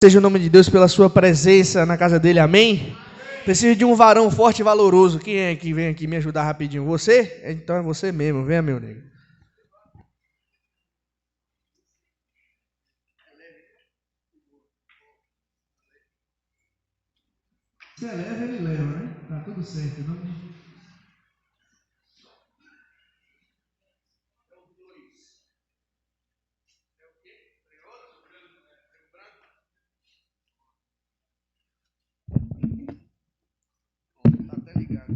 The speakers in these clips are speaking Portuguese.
Seja o nome de Deus pela sua presença na casa dele, amém? Preciso de um varão forte e valoroso. Quem é que vem aqui me ajudar rapidinho? Você? Então é você mesmo, venha, meu nego. Você leva, ele leva, né? Tá tudo certo, não? Tá até ligado.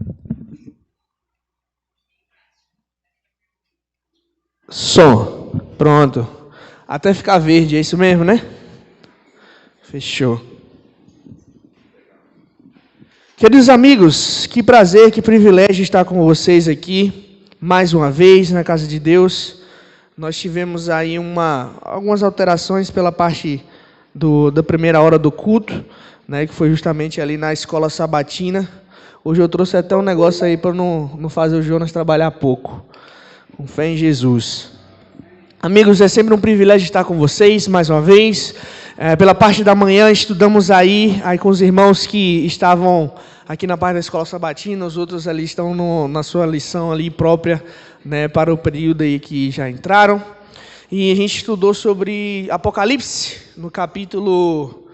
Som. Pronto. Até ficar verde, é isso mesmo, né? Fechou. Queridos amigos, que prazer, que privilégio estar com vocês aqui, mais uma vez, na casa de Deus. Nós tivemos aí algumas alterações pela parte da primeira hora do culto, né, que foi justamente ali na escola sabatina. Hoje eu trouxe até um negócio aí para não fazer o Jonas trabalhar pouco. Com fé em Jesus. Amigos, é sempre um privilégio estar com vocês mais uma vez. Pela parte da manhã estudamos aí com os irmãos que estavam aqui na parte da escola sabatina, os outros ali estão na sua lição ali própria, né, para o período aí que já entraram. E a gente estudou sobre Apocalipse, no capítulo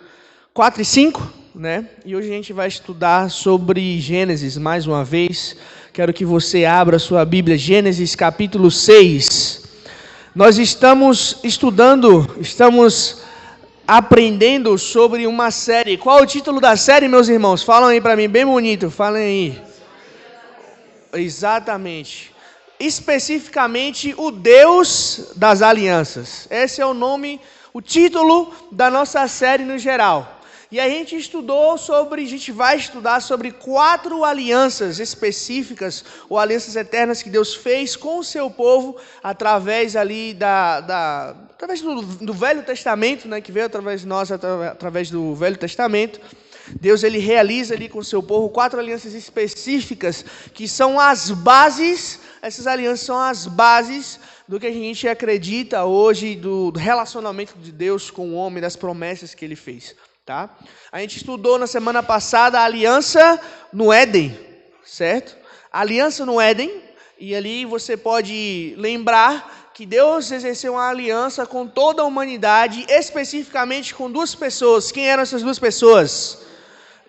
4 e 5, né? E hoje a gente vai estudar sobre Gênesis mais uma vez. Quero que você abra a sua Bíblia, Gênesis capítulo 6. Nós estamos aprendendo sobre uma série. Qual é o título da série, meus irmãos? Falam aí para mim, bem bonito, falem aí. Exatamente. Especificamente, o Deus das alianças. Esse é o nome, o título da nossa série no geral. E a gente vai estudar sobre 4 alianças específicas, ou alianças eternas que Deus fez com o seu povo, através ali através do Velho Testamento, né, que veio através de nós, através do Velho Testamento. Deus ele realiza ali com o seu povo 4 alianças específicas, que são as bases, essas alianças são as bases do que a gente acredita hoje, do relacionamento de Deus com o homem, das promessas que ele fez. Tá? A gente estudou na semana passada a aliança no Éden, certo? A aliança no Éden, e ali você pode lembrar que Deus exerceu uma aliança com toda a humanidade, especificamente com 2 pessoas. Quem eram essas 2 pessoas?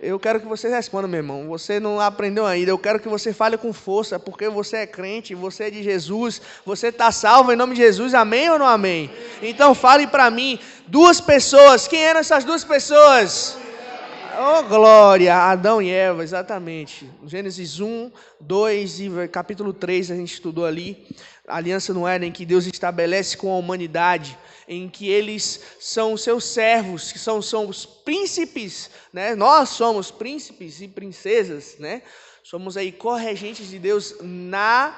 Eu quero que você responda, meu irmão. Você não aprendeu ainda. Eu quero que você fale com força, porque você é crente, você é de Jesus, você está salvo em nome de Jesus. Amém ou não amém? Então fale para mim. 2 pessoas. Quem eram essas 2 pessoas? Oh, glória! Adão e Eva, exatamente. Gênesis 1, 2 e capítulo 3 a gente estudou ali. A aliança no Éden que Deus estabelece com a humanidade, em que eles são os seus servos, que são os príncipes, né? Nós somos príncipes e princesas, né? Somos aí corregentes de Deus na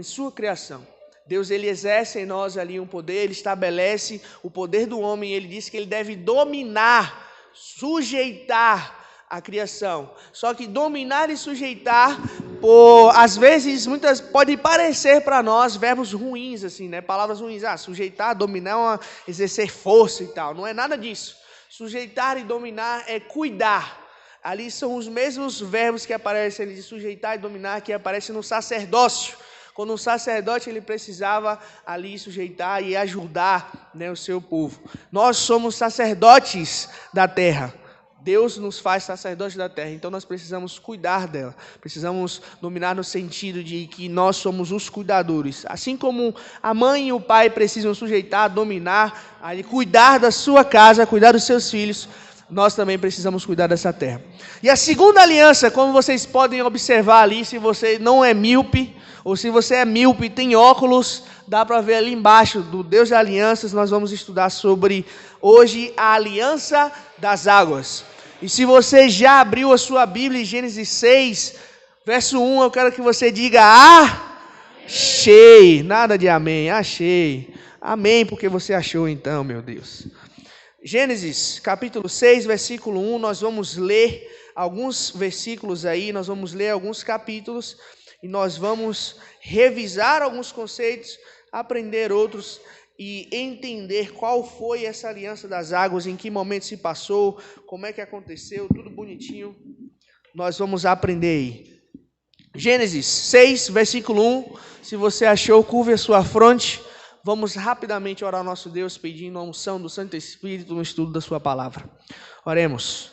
sua criação. Deus ele exerce em nós ali um poder, ele estabelece o poder do homem, ele diz que ele deve dominar, sujeitar a criação. Só que dominar e sujeitar, às vezes, pode parecer para nós verbos ruins, assim, né? Palavras ruins. Sujeitar, dominar, exercer força e tal. Não é nada disso. Sujeitar e dominar é cuidar. Ali são os mesmos verbos que aparecem ali de sujeitar e dominar, que aparecem no sacerdócio. Quando um sacerdote ele precisava ali sujeitar e ajudar, né, o seu povo. Nós somos sacerdotes da terra. Deus nos faz sacerdotes da terra, então nós precisamos cuidar dela, precisamos dominar no sentido de que nós somos os cuidadores. Assim como a mãe e o pai precisam sujeitar, dominar, cuidar da sua casa, cuidar dos seus filhos, nós também precisamos cuidar dessa terra. E a segunda aliança, como vocês podem observar ali, se você não é míope, ou se você é míope e tem óculos, dá para ver ali embaixo do Deus de alianças, nós vamos estudar sobre hoje a aliança das águas. E se você já abriu a sua Bíblia em Gênesis 6, verso 1, eu quero que você diga, achei. Nada de amém, achei. Amém, porque você achou então, meu Deus. Gênesis capítulo 6, versículo 1, nós vamos ler alguns versículos aí, nós vamos ler alguns capítulos, e nós vamos revisar alguns conceitos, aprender outros, e entender qual foi essa aliança das águas, em que momento se passou, como é que aconteceu, tudo bonitinho, nós vamos aprender aí. Gênesis 6, versículo 1, se você achou, curve a sua fronte, vamos rapidamente orar ao nosso Deus, pedindo a unção do Santo Espírito no estudo da sua palavra. Oremos.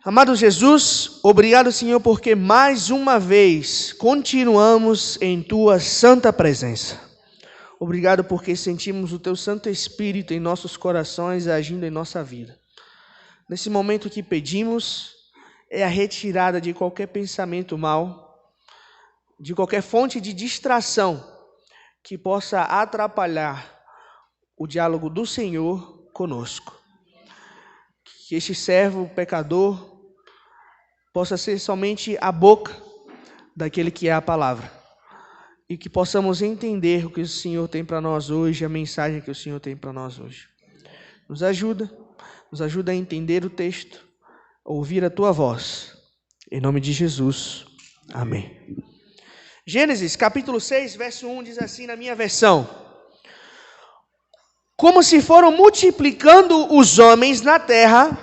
Amado Jesus, obrigado, Senhor, porque mais uma vez continuamos em Tua santa presença. Obrigado porque sentimos o Teu Santo Espírito em nossos corações agindo em nossa vida. Nesse momento que pedimos é a retirada de qualquer pensamento mau, de qualquer fonte de distração que possa atrapalhar o diálogo do Senhor conosco. Que este servo pecador possa ser somente a boca daquele que é a palavra. E que possamos entender o que o Senhor tem para nós hoje, a mensagem que o Senhor tem para nós hoje. Nos ajuda a entender o texto, a ouvir a Tua voz. Em nome de Jesus. Amém. Gênesis capítulo 6, verso 1 diz assim na minha versão: como se foram multiplicando os homens na terra,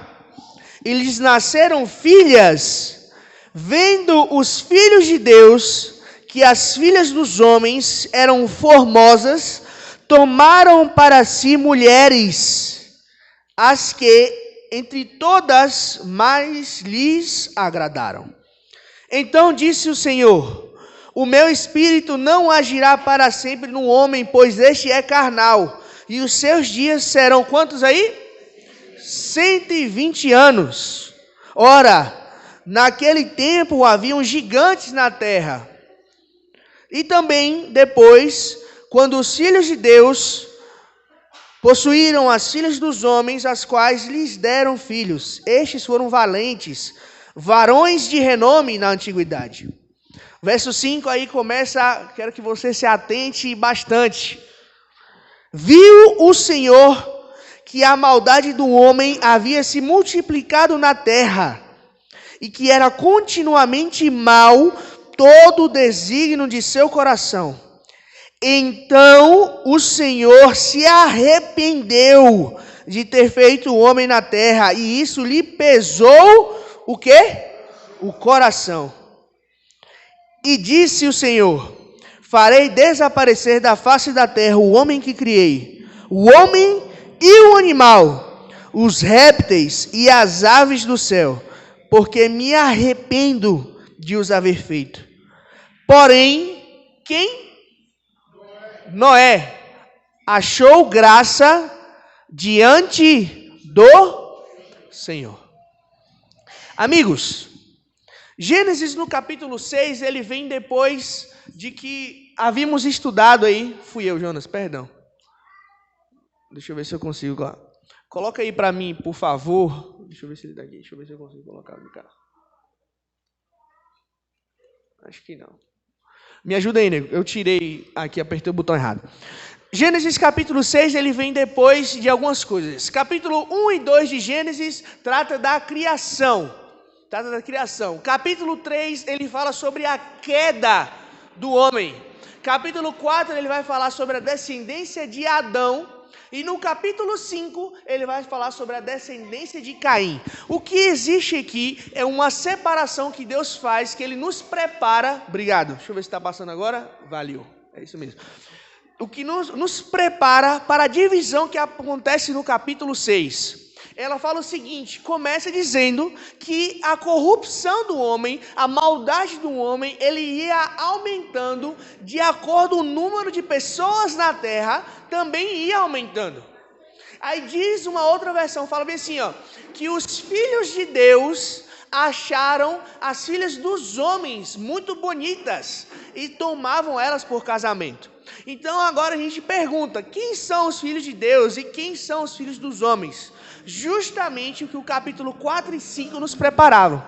e lhes nasceram filhas, vendo os filhos de Deus que as filhas dos homens eram formosas, tomaram para si mulheres, as que entre todas mais lhes agradaram. Então disse o Senhor: o meu espírito não agirá para sempre no homem, pois este é carnal, e os seus dias serão quantos aí? 120 anos. Ora, naquele tempo haviam gigantes na terra. E também depois, quando os filhos de Deus possuíram as filhas dos homens, as quais lhes deram filhos. Estes foram valentes, varões de renome na antiguidade. Verso 5 aí começa, quero que você se atente bastante. Viu o Senhor que a maldade do homem havia se multiplicado na terra, e que era continuamente mau todo o desígnio de seu coração. Então o Senhor se arrependeu de ter feito o homem na terra, e isso lhe pesou o quê? O coração. E disse o Senhor: farei desaparecer da face da terra o homem que criei, o homem e o animal, os répteis e as aves do céu, porque me arrependo de os haver feito. Porém, quem? Noé achou graça diante do Senhor. Amigos, Gênesis no capítulo 6, ele vem depois de que havíamos estudado aí. Fui eu, Jonas, perdão. Deixa eu ver se eu consigo. Coloca aí para mim, por favor. Deixa eu ver se ele está aqui. Deixa eu ver se eu consigo colocar no carro. Acho que não. Me ajuda aí, nego. Eu tirei aqui, apertei o botão errado. Gênesis capítulo 6, ele vem depois de algumas coisas. Capítulo 1 e 2 de Gênesis trata da criação. Capítulo 3, ele fala sobre a queda do homem. Capítulo 4, ele vai falar sobre a descendência de Adão. E no capítulo 5, ele vai falar sobre a descendência de Caim. O que existe aqui é uma separação que Deus faz, que Ele nos prepara. Obrigado. Deixa eu ver se está passando agora. Valeu. É isso mesmo. O que nos prepara para a divisão que acontece no capítulo 6. Ela fala o seguinte, começa dizendo que a corrupção do homem, a maldade do homem, ele ia aumentando de acordo com o número de pessoas na terra, também ia aumentando. Aí diz uma outra versão, fala bem assim, ó, que os filhos de Deus acharam as filhas dos homens muito bonitas e tomavam elas por casamento. Então agora a gente pergunta, quem são os filhos de Deus e quem são os filhos dos homens? Justamente o que o capítulo 4 e 5 nos preparavam.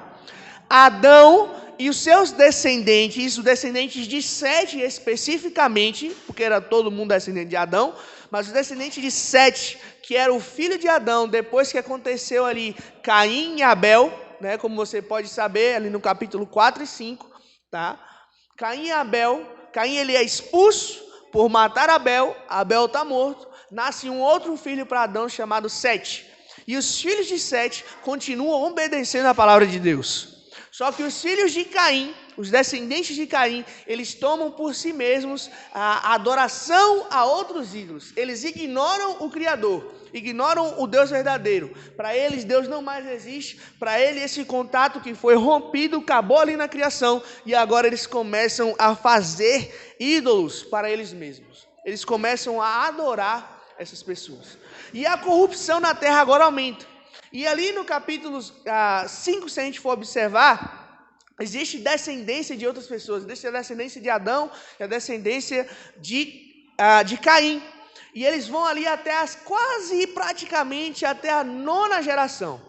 Adão e os seus descendentes, os descendentes de Sete especificamente, porque era todo mundo descendente de Adão, mas os descendentes de Sete, que era o filho de Adão, depois que aconteceu ali Caim e Abel, né, como você pode saber, ali no capítulo 4 e 5, tá? Caim e Abel, Caim ele é expulso por matar Abel, Abel está morto, nasce um outro filho para Adão chamado Sete. E os filhos de Sete continuam obedecendo a palavra de Deus. Só que os filhos de Caim, os descendentes de Caim, eles tomam por si mesmos a adoração a outros ídolos. Eles ignoram o Criador, ignoram o Deus verdadeiro. Para eles, Deus não mais existe. Para eles, esse contato que foi rompido acabou ali na criação. E agora eles começam a fazer ídolos para eles mesmos. Eles começam a adorar essas pessoas. E a corrupção na terra agora aumenta. E ali no capítulo 5, se a gente for observar, existe descendência de outras pessoas. Existe a descendência de Adão e a descendência de Caim. E eles vão ali até quase praticamente até a 9ª geração.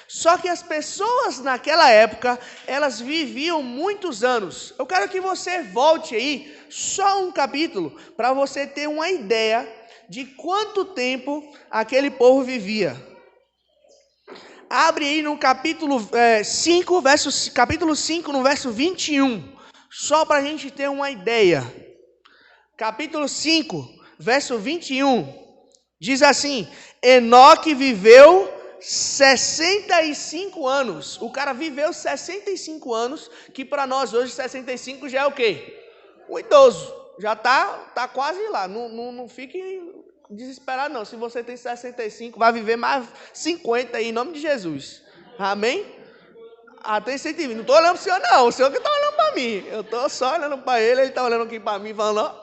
Só que as pessoas naquela época, elas viviam muitos anos. Eu quero que você volte aí, só um capítulo, para você ter uma ideia de quanto tempo aquele povo vivia. Abre aí no capítulo 5, no verso 21, só para a gente ter uma ideia. Capítulo 5, verso 21, diz assim: Enoque viveu 65 anos. O cara viveu 65 anos, que para nós hoje 65 já é o quê? Um idoso. Já tá quase lá. Não fique desesperado não. Se você tem 65, vai viver mais 50 aí, em nome de Jesus. Amém? Até 120. Não estou olhando para o senhor não. O senhor que está olhando para mim. Eu estou só olhando para ele. Ele está olhando aqui para mim, falando, ó,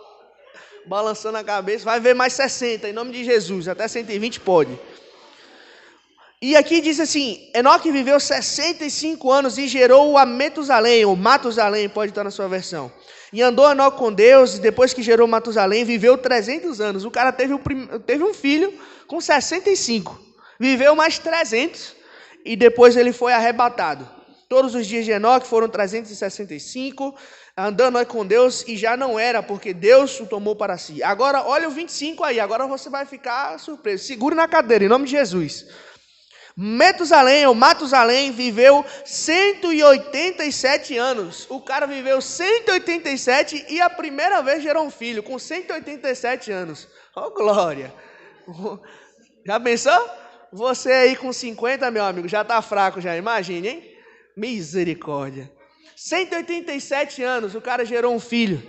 balançando a cabeça. Vai ver mais 60, em nome de Jesus. Até 120 pode. E aqui diz assim: Enoque viveu 65 anos e gerou a Metusalém, ou Matusalém, pode estar na sua versão. E andou Enoque com Deus, e depois que gerou Matusalém, viveu 300 anos. O cara teve um filho com 65. Viveu mais 300 e depois ele foi arrebatado. Todos os dias de Enoque foram 365, andando com Deus, e já não era, porque Deus o tomou para si. Agora, olha o 25 aí, agora você vai ficar surpreso. Segure na cadeira, em nome de Jesus. Metusalém, ou Matusalém, viveu 187 anos. O cara viveu 187 e a primeira vez gerou um filho, com 187 anos. Oh, glória! Já pensou? Você aí com 50, meu amigo, já está fraco já, imagine, hein? Misericórdia. 187 anos, o cara gerou um filho.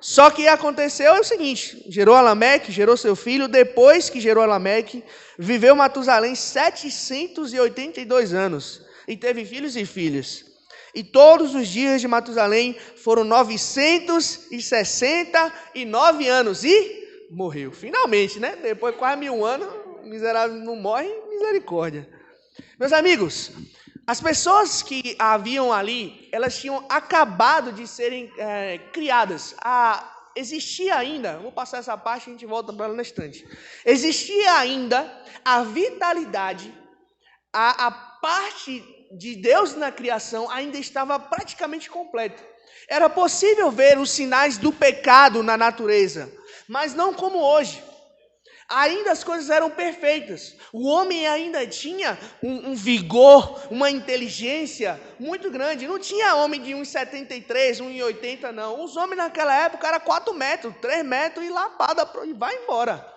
Só que aconteceu é o seguinte: gerou Alameque, gerou seu filho. Depois que gerou Alameque, viveu Matusalém 782 anos e teve filhos e filhas. E todos os dias de Matusalém foram 969 anos e morreu. Finalmente, né? Depois de quase 1000 anos, o miserável não morre, misericórdia. Meus amigos, as pessoas que haviam ali, elas tinham acabado de serem criadas. Existia ainda, vou passar essa parte e a gente volta para ela na estante. Existia ainda a vitalidade, a parte de Deus na criação ainda estava praticamente completa. Era possível ver os sinais do pecado na natureza, mas não como hoje. Ainda as coisas eram perfeitas. O homem ainda tinha um vigor, uma inteligência muito grande. Não tinha homem de 1,73, 1,80 não. Os homens naquela época eram 4 metros, 3 metros e lapada e vai embora.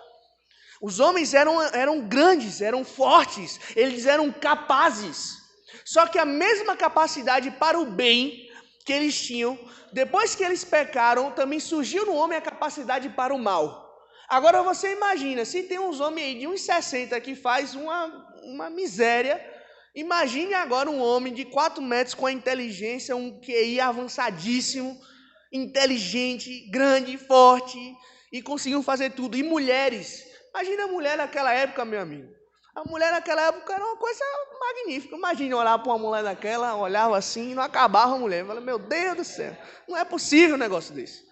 Os homens eram grandes, eram fortes, eles eram capazes. Só que a mesma capacidade para o bem que eles tinham, depois que eles pecaram, também surgiu no homem a capacidade para o mal. Agora você imagina, se tem uns homens aí de 1,60 que faz uma miséria, imagine agora um homem de 4 metros com a inteligência, um QI avançadíssimo, inteligente, grande, forte, e conseguiu fazer tudo. E mulheres, imagina a mulher naquela época, meu amigo. A mulher naquela época era uma coisa magnífica. Imagina olhar para uma mulher daquela, olhava assim e não acabava a mulher. Falei, meu Deus do céu, não é possível um negócio desse.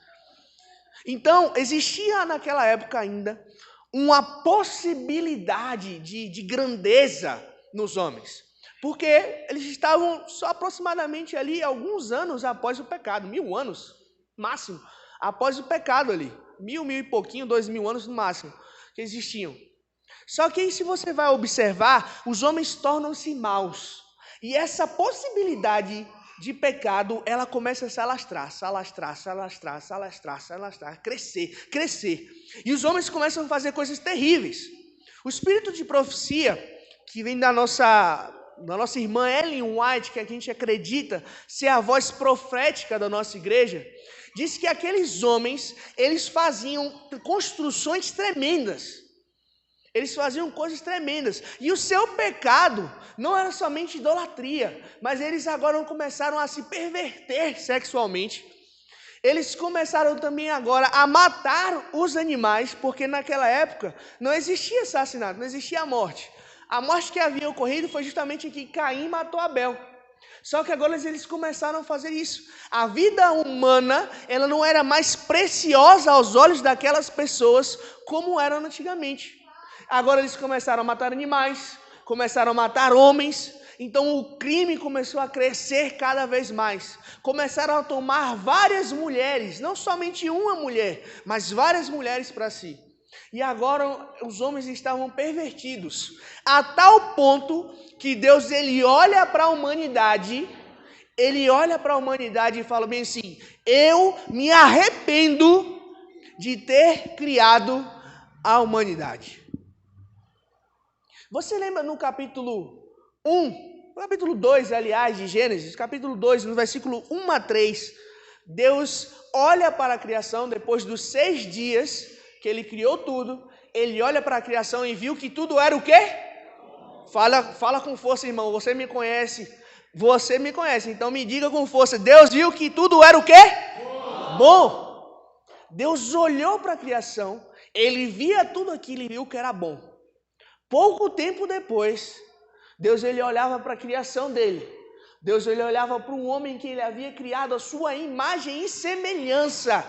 Então, existia naquela época ainda uma possibilidade de grandeza nos homens, porque eles estavam só aproximadamente ali alguns anos após o pecado, 1000 anos, máximo, após o pecado ali, 1000 e pouquinho, 2000 anos no máximo, que existiam. Só que aí, se você vai observar, os homens tornam-se maus, e essa possibilidade de pecado, ela começa a se alastrar, crescer. E os homens começam a fazer coisas terríveis. O espírito de profecia, que vem da nossa irmã Ellen White, que a gente acredita ser a voz profética da nossa igreja, diz que aqueles homens, eles faziam construções tremendas. Eles faziam coisas tremendas. E o seu pecado não era somente idolatria, mas eles agora começaram a se perverter sexualmente. Eles começaram também agora a matar os animais, porque naquela época não existia assassinato, não existia a morte. A morte que havia ocorrido foi justamente que Caim matou Abel. Só que agora eles começaram a fazer isso. A vida humana, ela não era mais preciosa aos olhos daquelas pessoas como era antigamente. Agora eles começaram a matar animais, começaram a matar homens, então o crime começou a crescer cada vez mais. Começaram a tomar várias mulheres, não somente uma mulher, mas várias mulheres para si. E agora os homens estavam pervertidos, a tal ponto que Deus ele olha para a humanidade e fala bem assim: eu me arrependo de ter criado a humanidade. Você lembra no capítulo 2, aliás, de Gênesis, capítulo 2, no versículo 1 a 3, Deus olha para a criação depois dos 6 dias que ele criou tudo, ele olha para a criação e viu que tudo era o quê? Fala com força, irmão, você me conhece, então me diga com força, Deus viu que tudo era o quê? Bom. Deus olhou para a criação, ele via tudo aquilo e viu que era bom. Pouco tempo depois, Deus ele olhava para a criação dele. Deus ele olhava para um homem que ele havia criado a sua imagem e semelhança.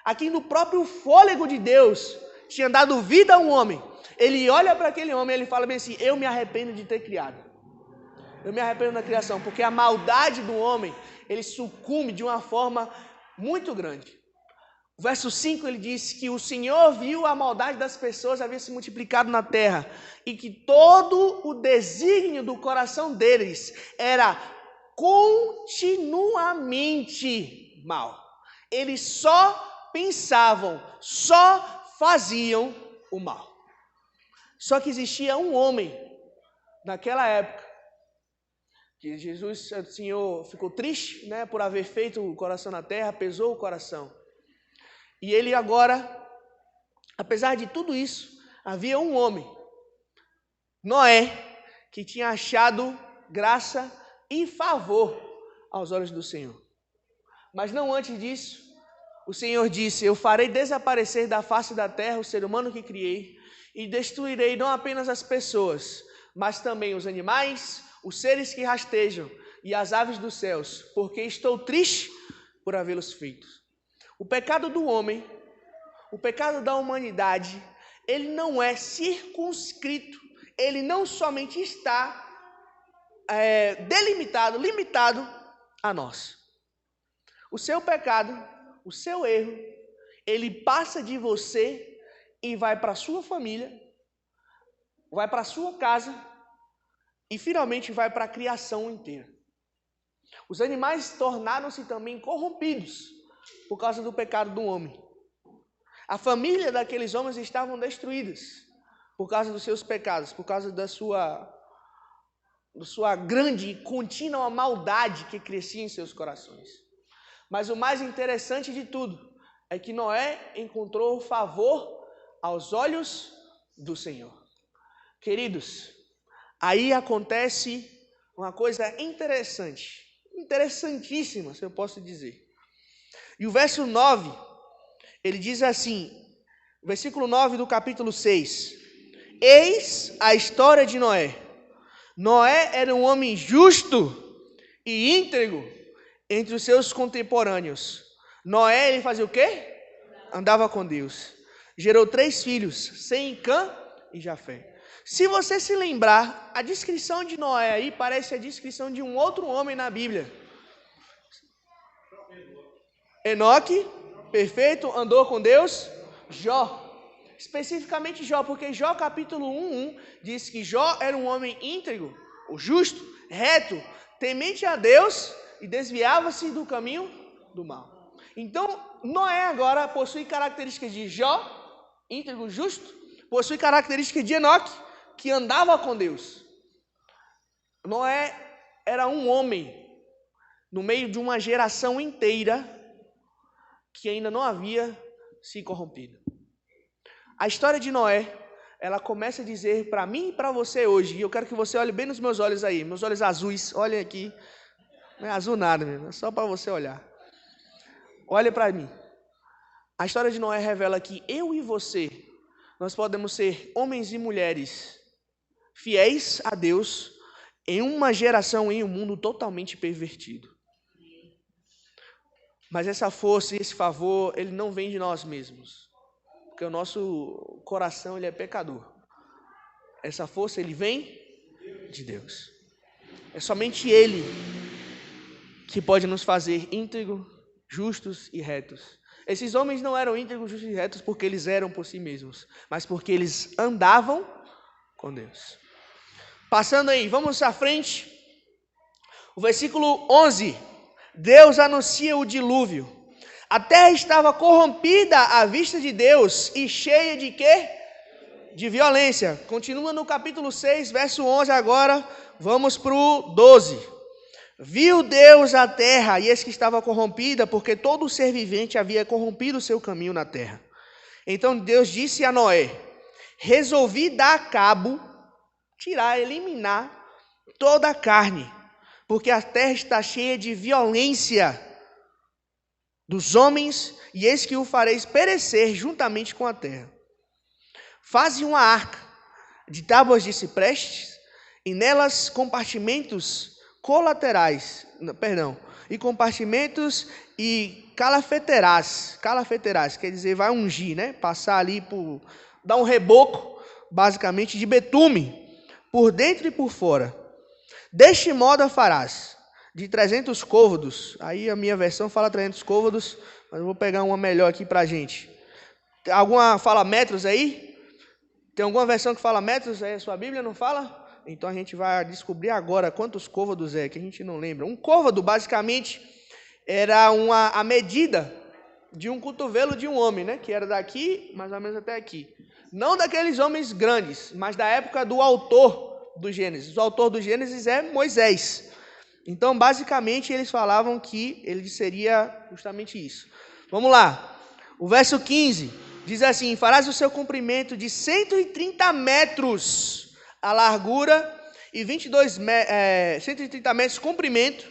Aqui no próprio fôlego de Deus, tinha dado vida a um homem. Ele olha para aquele homem e ele fala bem assim: eu me arrependo de ter criado. Eu me arrependo da criação, porque a maldade do homem, ele sucumbe de uma forma muito grande. O verso 5 ele diz que o Senhor viu a maldade das pessoas havia se multiplicado na terra e que todo o desígnio do coração deles era continuamente mal. Eles só pensavam, só faziam o mal. Só que existia um homem naquela época que Jesus, o Senhor, ficou triste, né, por haver feito o coração na terra, pesou o coração. E ele agora, apesar de tudo isso, havia um homem, Noé, que tinha achado graça e favor aos olhos do Senhor. Mas não antes disso, o Senhor disse: eu farei desaparecer da face da terra o ser humano que criei e destruirei não apenas as pessoas, mas também os animais, os seres que rastejam e as aves dos céus, porque estou triste por havê-los feito. O pecado do homem, o pecado da humanidade, ele não é circunscrito, ele não somente está limitado a nós. O seu pecado, o seu erro, ele passa de você e vai para a sua família, vai para a sua casa e finalmente vai para a criação inteira. Os animais tornaram-se também corrompidos por causa do pecado do homem. A família daqueles homens estavam destruídas por causa dos seus pecados, por causa da sua grande e contínua maldade que crescia em seus corações. Mas o mais interessante de tudo é que Noé encontrou favor aos olhos do Senhor. Queridos, aí acontece uma coisa interessante, interessantíssima, se eu posso dizer. E o verso 9, ele diz assim, versículo 9 do capítulo 6. Eis a história de Noé. Noé era um homem justo e íntegro entre os seus contemporâneos. Noé, ele fazia o quê? Andava com Deus. Gerou 3 filhos, Sem, Cã e Jafé. Se você se lembrar, a descrição de Noé aí parece a descrição de um outro homem na Bíblia. Enoque, perfeito, andou com Deus. Jó, especificamente Jó, porque Jó capítulo 1 diz que Jó era um homem íntegro, o justo, reto, temente a Deus e desviava-se do caminho do mal. Então, Noé agora possui características de Jó, íntegro, justo, possui características de Enoque, que andava com Deus. Noé era um homem no meio de uma geração inteira que ainda não havia se corrompido. A história de Noé, ela começa a dizer para mim e para você hoje, e eu quero que você olhe bem nos meus olhos aí, meus olhos azuis, olhem aqui. Não é azul nada, mesmo, é só para você olhar. Olha para mim. A história de Noé revela que eu e você, nós podemos ser homens e mulheres fiéis a Deus em uma geração, em um mundo totalmente pervertido. Mas essa força e esse favor, ele não vem de nós mesmos. Porque o nosso coração, ele é pecador. Essa força, ele vem de Deus. É somente Ele que pode nos fazer íntegros, justos e retos. Esses homens não eram íntegros, justos e retos porque eles eram por si mesmos, mas porque eles andavam com Deus. Passando aí, vamos à frente. O versículo 11. Deus anuncia o dilúvio. A terra estava corrompida à vista de Deus e cheia de quê? De violência. Continua no capítulo 6, verso 11 agora. Vamos para o 12. Viu Deus a terra, e eis que estava corrompida, porque todo ser vivente havia corrompido o seu caminho na terra. Então Deus disse a Noé: resolvi dar cabo, eliminar toda a carne, porque a terra está cheia de violência dos homens, e eis que o fareis perecer juntamente com a terra. Faze uma arca de tábuas de ciprestes, e nelas compartimentos e compartimentos e calafeterás, quer dizer, vai ungir, né? Passar ali por, dar um reboco, basicamente, de betume, por dentro e por fora. Deste modo a farás, de 300 côvados, aí a minha versão fala 300 côvados, mas eu vou pegar uma melhor aqui pra gente. Alguma fala metros aí? Tem alguma versão que fala metros aí? A sua Bíblia não fala? Então a gente vai descobrir agora quantos côvados é, que a gente não lembra. Um côvado, basicamente, era a medida de um cotovelo de um homem, né? Que era daqui, mais ou menos até aqui. Não daqueles homens grandes, mas da época do autor do Gênesis. O autor do Gênesis é Moisés. Então, basicamente, eles falavam que ele seria justamente isso. Vamos lá. O verso 15 diz assim: farás o seu comprimento de 130 metros a largura e 130 metros comprimento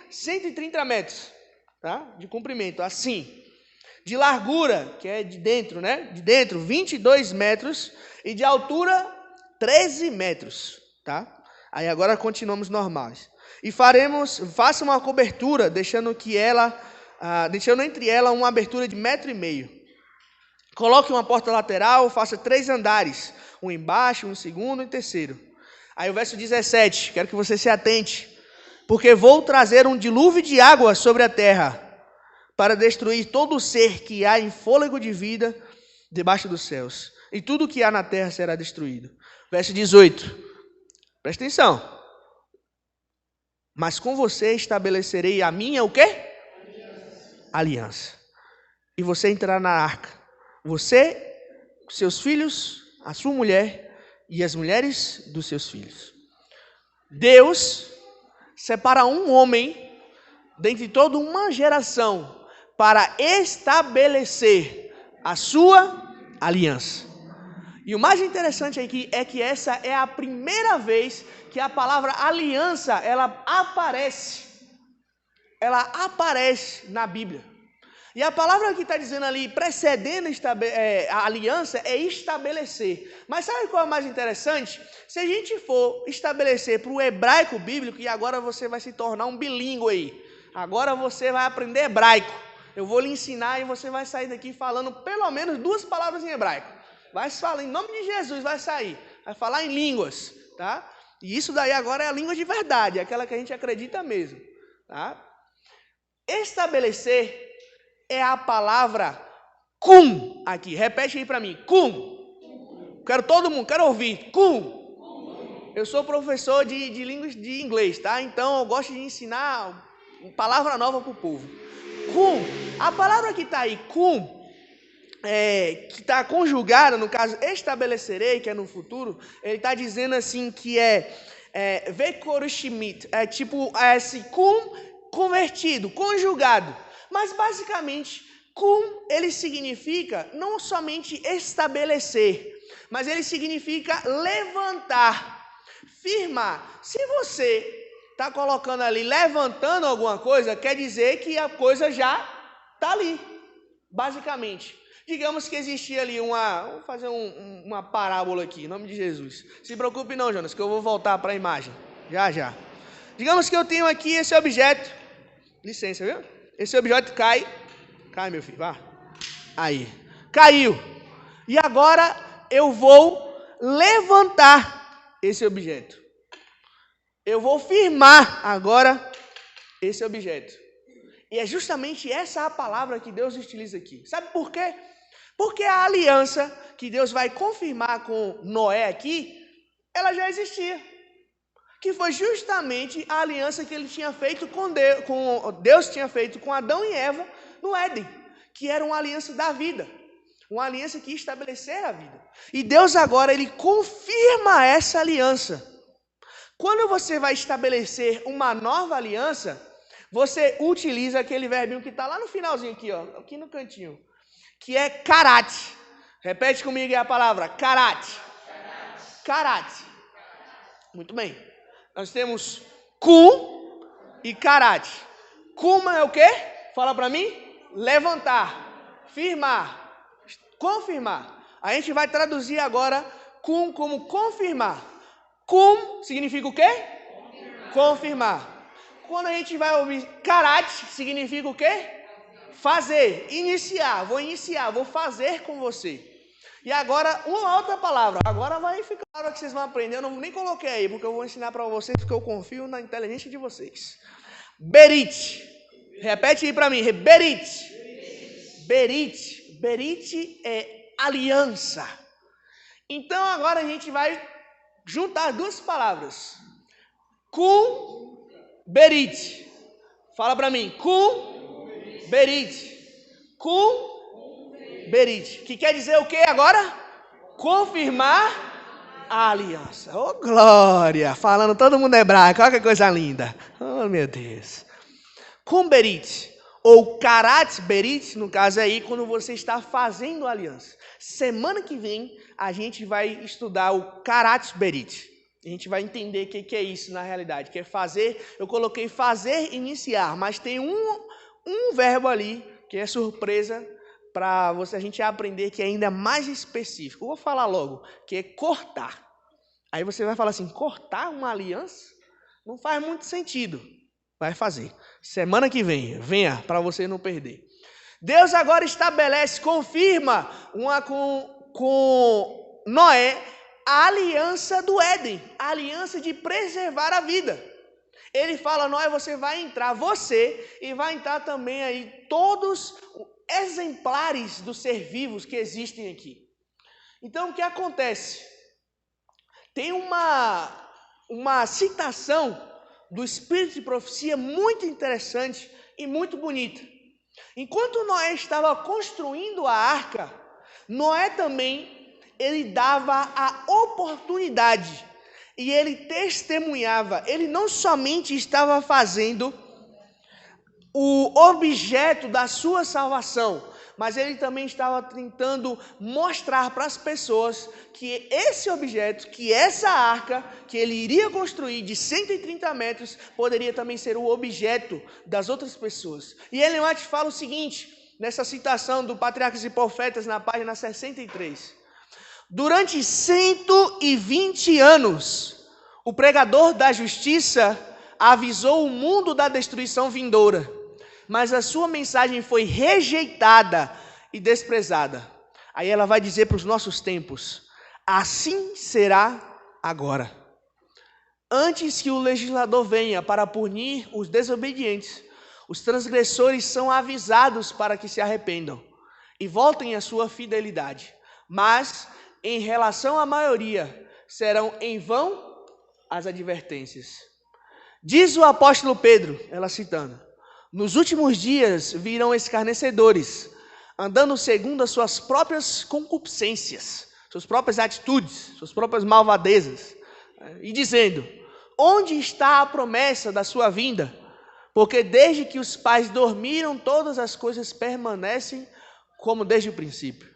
130 metros, tá? De comprimento, assim. De largura, que é de dentro, né? De dentro, 22 metros e de altura 13 metros, tá? Aí agora continuamos normais. E faça uma cobertura, deixando entre ela uma abertura de 1,5 metros. Coloque uma porta lateral, faça 3 andares, um embaixo, um segundo e um terceiro. Aí o verso 17, quero que você se atente. Porque vou trazer um dilúvio de água sobre a terra, para destruir todo o ser que há em fôlego de vida debaixo dos céus. E tudo que há na terra será destruído. Verso 18, presta atenção. Mas com você estabelecerei a minha, o quê? Aliança. E você entrará na arca. Você, seus filhos, a sua mulher e as mulheres dos seus filhos. Deus separa um homem dentre toda uma geração para estabelecer a sua aliança. E o mais interessante aqui é que essa é a primeira vez que a palavra aliança ela aparece na Bíblia. E a palavra que está dizendo ali, precedendo a aliança, é estabelecer. Mas sabe qual é o mais interessante? Se a gente for estabelecer para o hebraico bíblico, e agora você vai se tornar um bilíngue aí. Agora você vai aprender hebraico. Eu vou lhe ensinar e você vai sair daqui falando pelo menos 2 palavras em hebraico. Vai falar em nome de Jesus, vai sair. Vai falar em línguas, tá? E isso daí agora é a língua de verdade, aquela que a gente acredita mesmo, tá? Estabelecer é a palavra cum aqui. Repete aí para mim. Cum. Quero todo mundo, quero ouvir. Cum. Eu sou professor de línguas de inglês, tá? Então eu gosto de ensinar palavra nova para o povo. Cum, a palavra que está aí, cum, que está conjugada, no caso, estabelecerei, que é no futuro, ele está dizendo assim que vekorushimit, é tipo esse cum convertido, conjugado. Mas basicamente, cum, ele significa não somente estabelecer, mas ele significa levantar, firmar. Se você está colocando ali, levantando alguma coisa, quer dizer que a coisa já está ali, basicamente. Digamos que existia ali vamos fazer uma parábola aqui, em nome de Jesus. Se preocupe não, Jonas, que eu vou voltar para a imagem, já. Digamos que eu tenho aqui esse objeto, licença, viu? Esse objeto cai, meu filho, vá. Aí, caiu. E agora eu vou levantar esse objeto. Eu vou firmar agora esse objeto. E é justamente essa a palavra que Deus utiliza aqui. Sabe por quê? Porque a aliança que Deus vai confirmar com Noé aqui, ela já existia. Que foi justamente a aliança que ele tinha feito Deus tinha feito com Adão e Eva no Éden, que era uma aliança da vida, uma aliança que estabelecia a vida. E Deus agora, ele confirma essa aliança. Quando você vai estabelecer uma nova aliança, você utiliza aquele verbinho que está lá no finalzinho aqui, ó, aqui no cantinho, que é karate. Repete comigo aí a palavra, karate. Karate. Muito bem. Nós temos cum e karate. Cum é o quê? Fala para mim. Levantar, firmar, confirmar. A gente vai traduzir agora cum como confirmar. Cum significa o quê? Confirmar. Quando a gente vai ouvir karate, significa o quê? Fazer, iniciar, vou fazer com você. E agora, uma outra palavra. Agora vai ficar claro que vocês vão aprender. Eu nem coloquei aí, porque eu vou ensinar para vocês, porque eu confio na inteligência de vocês. Berit. Repete aí para mim. Berit. Berit. Berit é aliança. Então, agora a gente vai juntar duas palavras. Cum, berit. Fala para mim. Cum, berit. Cum, berit. Que quer dizer o que agora? Confirmar a aliança. Oh, glória. Falando todo mundo hebraico. Olha que coisa linda. Oh, meu Deus. Cum, berit. Ou karat berit, no caso aí, quando você está fazendo aliança. Semana que vem, a gente vai estudar o karat berit. A gente vai entender o que é isso na realidade. Que é fazer, eu coloquei fazer, iniciar, mas tem um verbo ali, que é surpresa, para a gente aprender que é ainda mais específico. Eu vou falar logo, que é cortar. Aí você vai falar assim, cortar uma aliança? Não faz muito sentido. Vai fazer. Semana que vem, venha, para você não perder. Deus agora estabelece, confirma com Noé a aliança do Éden, a aliança de preservar a vida. Ele fala, Noé, você vai entrar, e vai entrar também aí todos exemplares dos ser vivos que existem aqui. Então, o que acontece? Tem uma citação do Espírito de Profecia muito interessante e muito bonita. Enquanto Noé estava construindo a arca, Noé também, ele dava a oportunidade e ele testemunhava. Ele não somente estava fazendo o objeto da sua salvação, mas ele também estava tentando mostrar para as pessoas que esse objeto, que essa arca que ele iria construir de 130 metros, poderia também ser o objeto das outras pessoas. E Ellen White fala o seguinte, nessa citação do Patriarcas e Profetas, na página 63. Durante 120 anos, o pregador da justiça avisou o mundo da destruição vindoura, mas a sua mensagem foi rejeitada e desprezada. Aí ela vai dizer para os nossos tempos, assim será agora. Antes que o legislador venha para punir os desobedientes, os transgressores são avisados para que se arrependam e voltem à sua fidelidade. Mas, em relação à maioria, serão em vão as advertências. Diz o apóstolo Pedro, ela citando: nos últimos dias virão escarnecedores, andando segundo as suas próprias concupiscências, suas próprias atitudes, suas próprias malvadezas, e dizendo: onde está a promessa da sua vinda? Porque desde que os pais dormiram, todas as coisas permanecem como desde o princípio.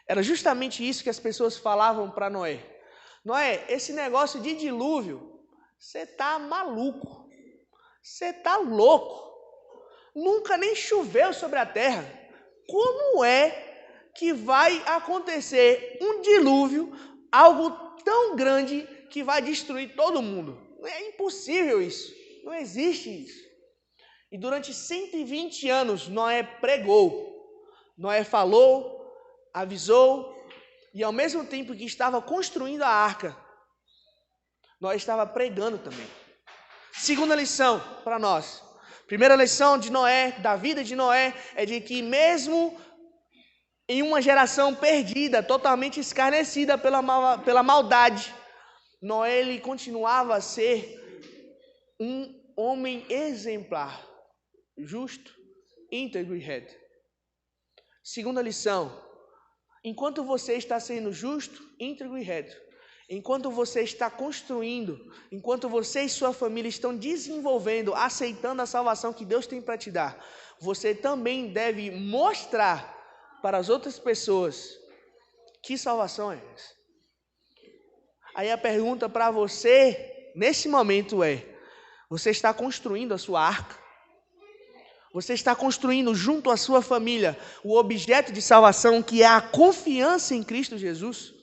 Era justamente isso que as pessoas falavam para Noé. Noé, esse negócio de dilúvio, você está maluco, você está louco, nunca nem choveu sobre a terra. Como é que vai acontecer um dilúvio, algo tão grande que vai destruir todo mundo? É impossível isso, não existe isso. E durante 120 anos Noé pregou, Noé falou, avisou, e ao mesmo tempo que estava construindo a arca, Noé estava pregando também. Segunda lição para nós. Primeira lição de Noé, da vida de Noé, é de que mesmo em uma geração perdida, totalmente escarnecida pela maldade, Noé ele continuava a ser um homem exemplar, justo, íntegro e reto. Segunda lição: enquanto você está sendo justo, íntegro e reto, enquanto você está construindo, enquanto você e sua família estão desenvolvendo, aceitando a salvação que Deus tem para te dar, você também deve mostrar para as outras pessoas que salvação é essa. Aí a pergunta para você, nesse momento é: você está construindo a sua arca? Você está construindo junto à sua família o objeto de salvação, que é a confiança em Cristo Jesus?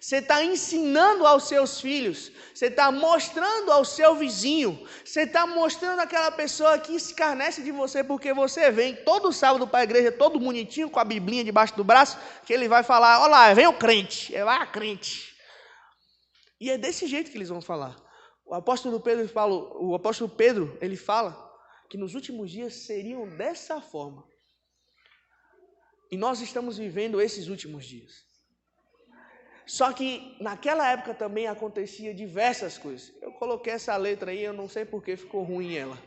Você está ensinando aos seus filhos, você está mostrando ao seu vizinho, você está mostrando àquela pessoa que escarnece de você porque você vem todo sábado para a igreja, todo bonitinho, com a biblinha debaixo do braço, que ele vai falar: olha lá, vem o crente, é lá crente. E é desse jeito que eles vão falar. O apóstolo Pedro ele fala que nos últimos dias seriam dessa forma. E nós estamos vivendo esses últimos dias. Só que naquela época também acontecia diversas coisas. Eu coloquei essa letra aí, eu não sei por que ficou ruim ela.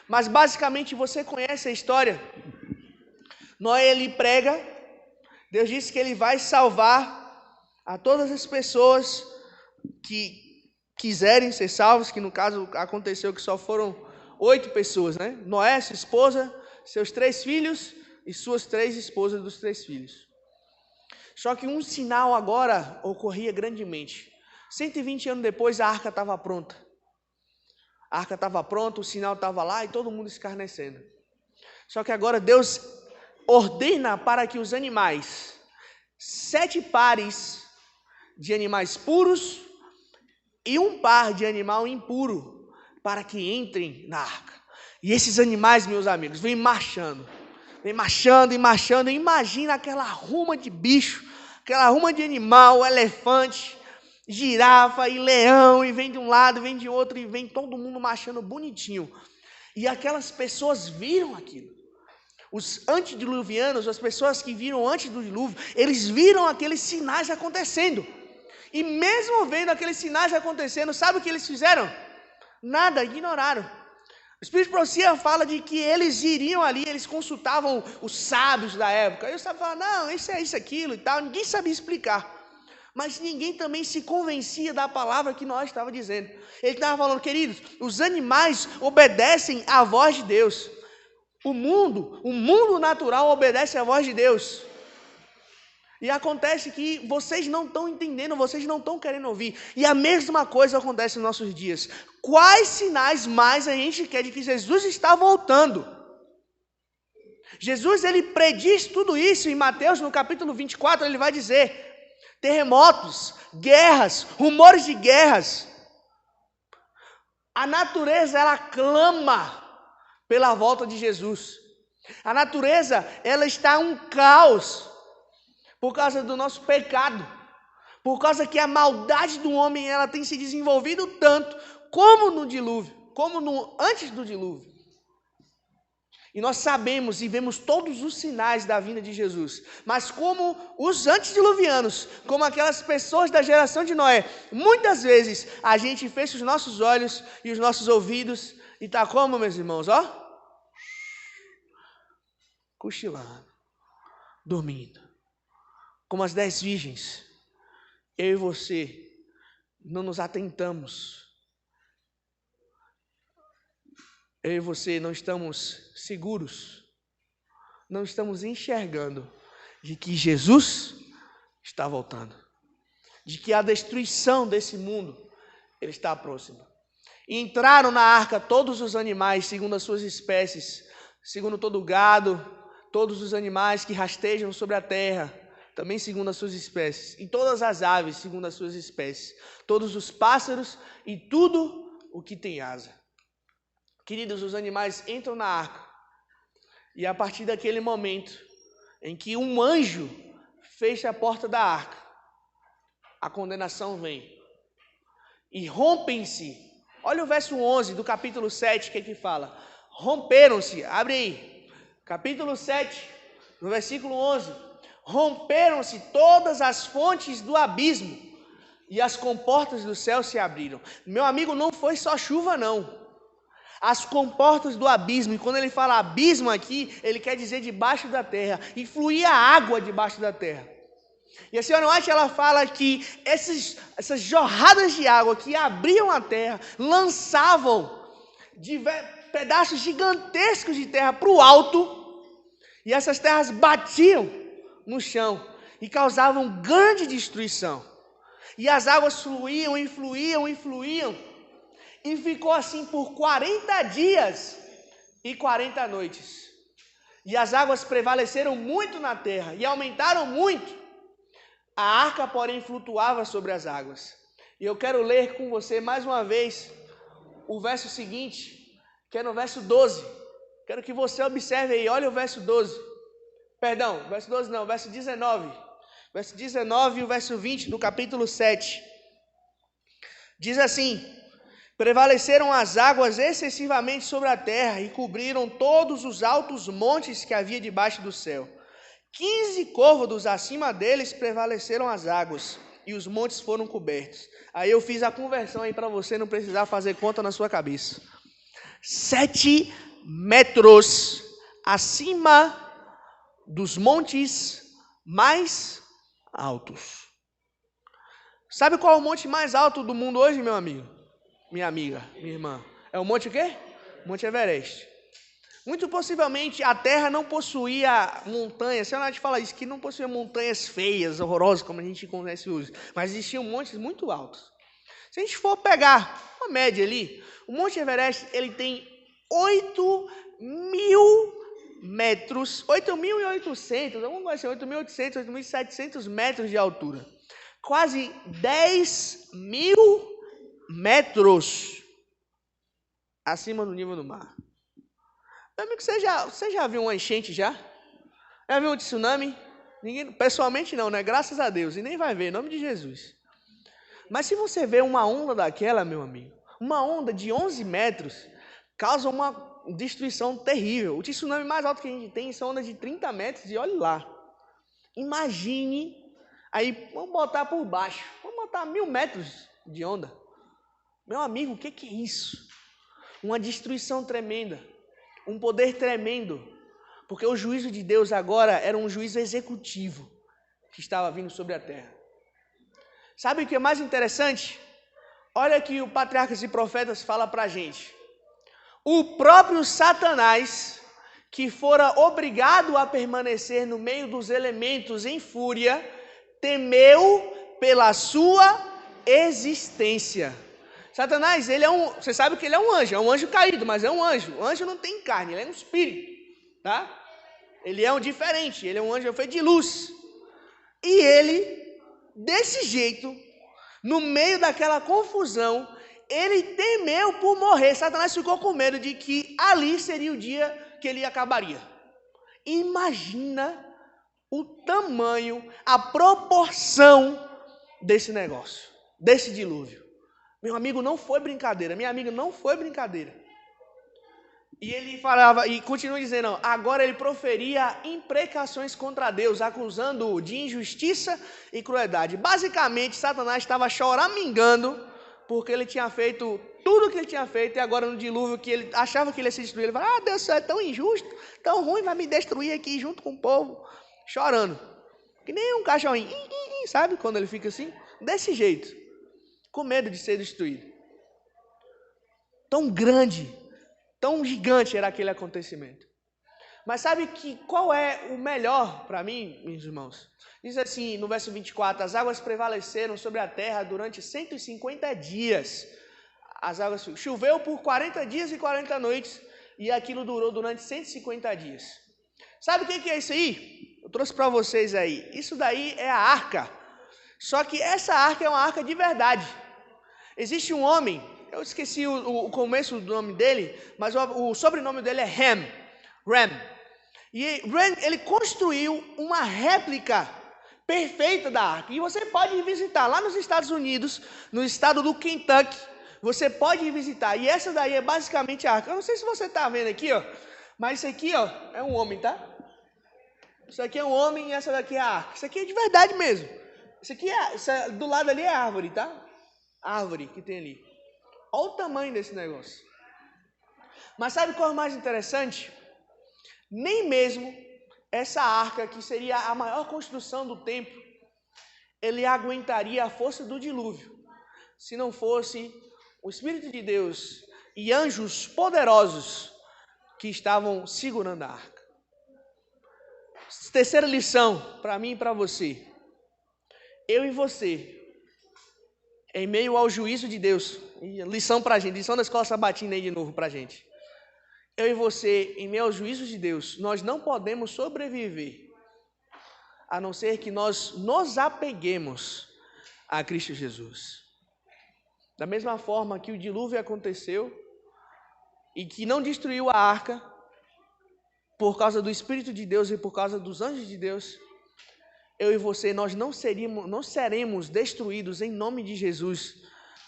Mas basicamente você conhece a história. Noé ele prega, Deus disse que ele vai salvar a todas as pessoas que quiserem ser salvos, que no caso aconteceu que só foram 8 pessoas, né? Noé, sua esposa, seus 3 filhos e suas 3 esposas dos 3 filhos. Só que um sinal agora ocorria grandemente. 120 anos depois a arca estava pronta. A arca estava pronta, o sinal estava lá e todo mundo escarnecendo. Só que agora Deus ordena para que os animais, 7 pares de animais puros e um par de animal impuro, para que entrem na arca. E esses animais, meus amigos, vem marchando e marchando. Imagina aquela ruma de bicho, aquela ruma de animal, elefante, girafa e leão, e vem de um lado, vem de outro, e vem todo mundo marchando bonitinho. E aquelas pessoas viram aquilo. Os antediluvianos, as pessoas que viram antes do dilúvio, eles viram aqueles sinais acontecendo. E mesmo vendo aqueles sinais acontecendo, sabe o que eles fizeram? Nada, ignoraram. O Espírito de Profecia fala de que eles iriam ali, eles consultavam os sábios da época. Aí os sábios falavam: não, isso é isso, aquilo e tal. Ninguém sabia explicar. Mas ninguém também se convencia da palavra que nós estávamos dizendo. Ele estava falando: queridos, os animais obedecem à voz de Deus. O mundo natural obedece à voz de Deus. E acontece que vocês não estão entendendo, vocês não estão querendo ouvir. E a mesma coisa acontece nos nossos dias. Quais sinais mais a gente quer de que Jesus está voltando? Jesus, ele prediz tudo isso em Mateus, no capítulo 24, ele vai dizer: terremotos, guerras, rumores de guerras. A natureza, ela clama pela volta de Jesus. A natureza, ela está um caos por causa do nosso pecado, por causa que a maldade do homem ela tem se desenvolvido tanto como no dilúvio, como antes do dilúvio. E nós sabemos e vemos todos os sinais da vinda de Jesus. Mas como os antediluvianos, como aquelas pessoas da geração de Noé, muitas vezes a gente fecha os nossos olhos e os nossos ouvidos e está como, meus irmãos? Ó, cochilando, dormindo. Como as 10 virgens, eu e você não nos atentamos. Eu e você não estamos seguros, não estamos enxergando de que Jesus está voltando, de que a destruição desse mundo ele está próxima. E entraram na arca todos os animais segundo as suas espécies, segundo todo o gado, todos os animais que rastejam sobre a terra, também segundo as suas espécies, e todas as aves segundo as suas espécies, todos os pássaros e tudo o que tem asa. Queridos, os animais entram na arca, e a partir daquele momento em que um anjo fecha a porta da arca, a condenação vem. E rompem-se. Olha o verso 11 do capítulo 7, que fala. Romperam-se, abre aí. Capítulo 7, no versículo 11. Romperam-se todas as fontes do abismo, e as comportas do céu se abriram. Meu amigo, não foi só chuva, não. As comportas do abismo, e quando ele fala abismo aqui, ele quer dizer debaixo da terra, e fluía água debaixo da terra. E a senhora White, ela fala que essas jorradas de água que abriam a terra, lançavam pedaços gigantescos de terra para o alto, e essas terras batiam no chão, e causavam grande destruição. E as águas fluíam, e fluíam, e fluíam, e ficou assim por 40 dias e 40 noites. E as águas prevaleceram muito na terra e aumentaram muito. A arca, porém, flutuava sobre as águas. E eu quero ler com você mais uma vez o verso seguinte, que é no verso 12. Quero que você observe aí, olha o verso 12. Perdão, verso 12 não, verso 19. Verso 19 e o verso 20 do capítulo 7. Diz assim: prevaleceram as águas excessivamente sobre a terra e cobriram todos os altos montes que havia debaixo do céu. 15 côvados acima deles prevaleceram as águas, e os montes foram cobertos. Aí eu fiz a conversão aí para você não precisar fazer conta na sua cabeça. 7 metros acima dos montes mais altos. Sabe qual é o monte mais alto do mundo hoje, meu amigo? Minha amiga, minha irmã. É o monte o quê? Monte Everest. Muito possivelmente a Terra não possuía montanhas, se a gente fala isso, que não possuía montanhas feias, horrorosas, como a gente conhece hoje, mas existiam montes muito altos. Se a gente for pegar uma média ali, o Monte Everest ele tem 8.000 metros, 8.800, vamos dizer assim, 8.800, 8.700 metros de altura. Quase 10.000 metros acima do nível do mar. Meu amigo, você já viu uma enchente já? Já viu um tsunami? Ninguém, pessoalmente não, né? Graças a Deus. E nem vai ver, em nome de Jesus. Mas se você vê uma onda daquela, meu amigo, uma onda de 11 metros, causa uma destruição terrível. O tsunami mais alto que a gente tem são ondas de 30 metros e olhe lá. Imagine, aí vamos botar por baixo, vamos botar 1.000 metros de onda. Meu amigo, o que é isso? Uma destruição tremenda, um poder tremendo, porque o juízo de Deus agora era um juízo executivo que estava vindo sobre a terra. Sabe o que é mais interessante? Olha que o Patriarcas e Profetas fala para a gente. O próprio Satanás, que fora obrigado a permanecer no meio dos elementos em fúria, temeu pela sua existência. Satanás, você sabe que ele é um anjo caído, mas é um anjo. O anjo não tem carne, ele é um espírito, tá? Ele é um diferente, ele é um anjo feito de luz. E ele, desse jeito, no meio daquela confusão, ele temeu por morrer. Satanás ficou com medo de que ali seria o dia que ele acabaria. Imagina o tamanho, a proporção desse negócio, desse dilúvio. Meu amigo, não foi brincadeira. Minha amiga, não foi brincadeira. E ele falava, e continua dizendo, agora ele proferia imprecações contra Deus, acusando-o de injustiça e crueldade. Basicamente, Satanás estava choramingando, porque ele tinha feito tudo o que ele tinha feito, e agora no dilúvio, que ele achava que ele ia se destruir, ele falava, Deus é tão injusto, tão ruim, vai me destruir aqui junto com o povo, chorando. Que nem um cachorrinho, sabe, quando ele fica assim? Desse jeito, com medo de ser destruído. Tão grande, tão gigante era aquele acontecimento. Mas sabe que qual é o melhor para mim, meus irmãos? Diz assim, no verso 24, as águas prevaleceram sobre a terra durante 150 dias. As águas choveu por 40 dias e 40 noites, e aquilo durou durante 150 dias. Sabe o que é isso aí? Eu trouxe para vocês aí. Isso daí é a arca. Só que essa arca é uma arca de verdade. Existe um homem, eu esqueci o começo do nome dele, mas o sobrenome dele é Ham. E Ram, ele construiu uma réplica perfeita da arca. E você pode ir visitar lá nos Estados Unidos, no estado do Kentucky. Você pode ir visitar. E essa daí é basicamente a arca. Eu não sei se você está vendo aqui, ó. Mas isso aqui, ó, é um homem, tá? Isso aqui é um homem e essa daqui é a arca. Isso aqui é de verdade mesmo. Isso aqui do lado ali é árvore, tá? Árvore que tem ali. Olha o tamanho desse negócio. Mas sabe qual é o mais interessante? Nem mesmo essa arca, que seria a maior construção do templo, ele aguentaria a força do dilúvio, se não fosse o Espírito de Deus e anjos poderosos que estavam segurando a arca. Terceira lição para mim e para você. Eu e você, em meio ao juízo de Deus, lição para a gente, lição da escola sabatina aí de novo para a gente. Eu e você, em meio aos juízos de Deus, nós não podemos sobreviver, a não ser que nós nos apeguemos a Cristo Jesus. Da mesma forma que o dilúvio aconteceu e que não destruiu a arca, por causa do Espírito de Deus e por causa dos anjos de Deus, eu e você, nós não seremos destruídos em nome de Jesus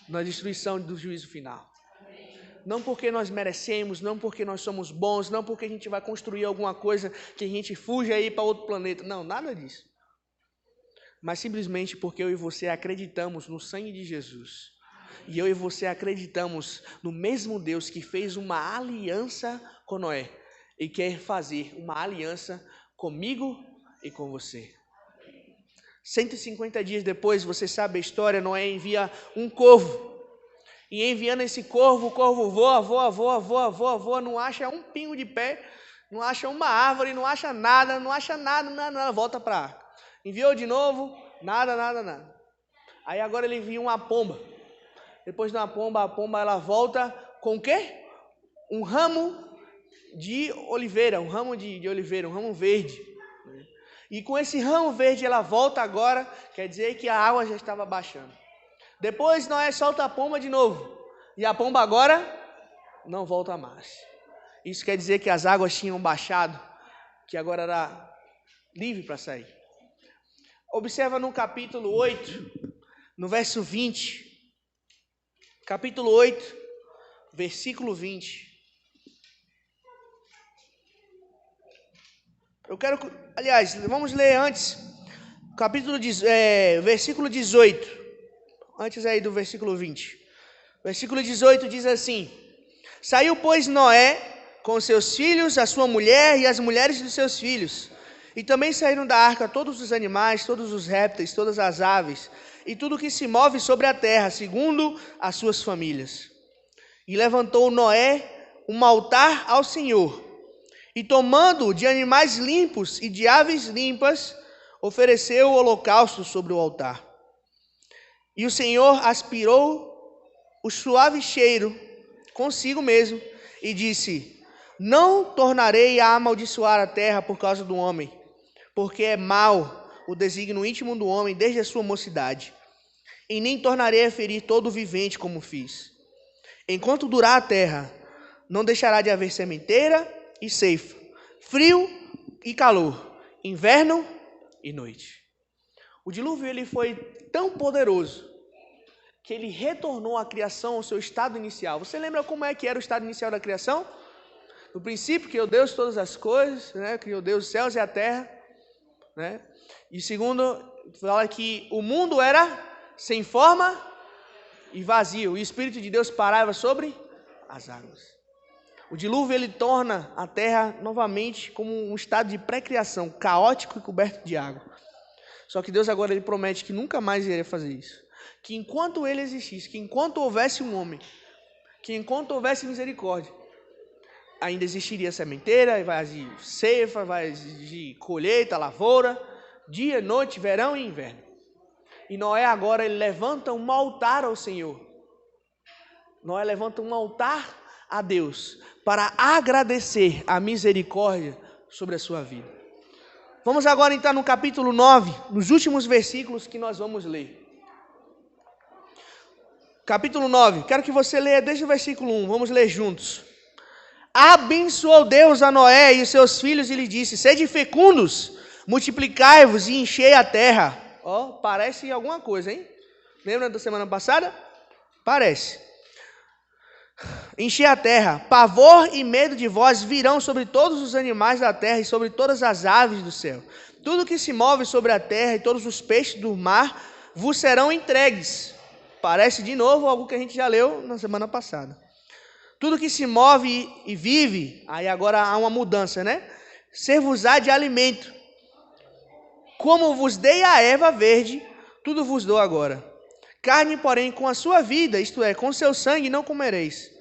na destruição do juízo final. Não porque nós merecemos, não porque nós somos bons, não porque a gente vai construir alguma coisa que a gente fuja aí para outro planeta. Não, nada disso. Mas simplesmente porque eu e você acreditamos no sangue de Jesus. E eu e você acreditamos no mesmo Deus que fez uma aliança com Noé e quer fazer uma aliança comigo e com você. 150 dias depois, você sabe a história, Noé envia um corvo. E enviando esse corvo, o corvo voa, não acha um pingo de pé, não acha uma árvore, não acha nada, volta para a arca. Enviou de novo, nada. Aí agora ele envia uma pomba. Depois de uma pomba, a pomba ela volta com o quê? Um ramo de oliveira, um ramo verde. E com esse ramo verde ela volta agora, quer dizer que a água já estava baixando. Depois Noé solta a pomba de novo. E a pomba agora não volta mais. Isso quer dizer que as águas tinham baixado, que agora era livre para sair. Observa no capítulo 8, no verso 20. Capítulo 8, versículo 20. Vamos ler antes, versículo 18. Antes aí do versículo 20. Versículo 18 diz assim: Saiu, pois, Noé com seus filhos, a sua mulher e as mulheres de seus filhos. E também saíram da arca todos os animais, todos os répteis, todas as aves, e tudo que se move sobre a terra, segundo as suas famílias. E levantou Noé um altar ao Senhor, e tomando de animais limpos e de aves limpas, ofereceu o holocausto sobre o altar. E o Senhor aspirou o suave cheiro consigo mesmo e disse: Não tornarei a amaldiçoar a terra por causa do homem, porque é mau o desígnio íntimo do homem desde a sua mocidade. E nem tornarei a ferir todo o vivente como fiz. Enquanto durar a terra, não deixará de haver sementeira e ceifa, frio e calor, inverno e noite. O dilúvio ele foi tão poderoso que ele retornou a criação ao seu estado inicial. Você lembra como é que era o estado inicial da criação? No princípio criou Deus todas as coisas, né? Criou Deus os céus e a terra, né? E segundo, fala que o mundo era sem forma e vazio. E o Espírito de Deus parava sobre as águas. O dilúvio, ele torna a terra novamente como um estado de pré-criação, caótico e coberto de água. Só que Deus agora ele promete que nunca mais iria fazer isso. Que enquanto ele existisse, que enquanto houvesse um homem, que enquanto houvesse misericórdia, ainda existiria sementeira, vai existir ceifa, vai existir colheita, lavoura, dia, noite, verão e inverno. E Noé agora ele levanta um altar ao Senhor. Noé levanta um altar a Deus para agradecer a misericórdia sobre a sua vida. Vamos agora entrar no capítulo 9, nos últimos versículos que nós vamos ler. Capítulo 9, quero que você leia desde o versículo 1, vamos ler juntos. Abençoou Deus a Noé e os seus filhos e lhe disse: sede fecundos, multiplicai-vos e enchei a terra. Ó, parece alguma coisa, hein? Lembra da semana passada? Parece. Enchei a terra, pavor e medo de vós virão sobre todos os animais da terra e sobre todas as aves do céu. Tudo que se move sobre a terra e todos os peixes do mar vos serão entregues. Parece de novo algo que a gente já leu na semana passada. Tudo que se move e vive, aí agora há uma mudança, né? Ser-vos-á de alimento. Como vos dei a erva verde, tudo vos dou agora. Carne, porém, com a sua vida, isto é, com seu sangue, não comereis.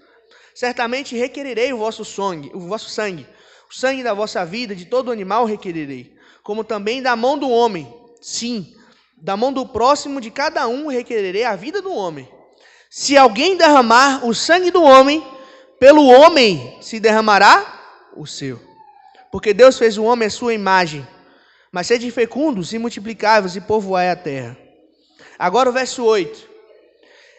Certamente requererei o vosso sangue, o sangue da vossa vida, de todo animal requererei, como também da mão do homem. Sim, da mão do próximo de cada um requererei a vida do homem. Se alguém derramar o sangue do homem, pelo homem se derramará o seu. Porque Deus fez o homem à sua imagem. Mas sede fecundos e multiplicai-vos e povoai a terra. Agora o verso 8.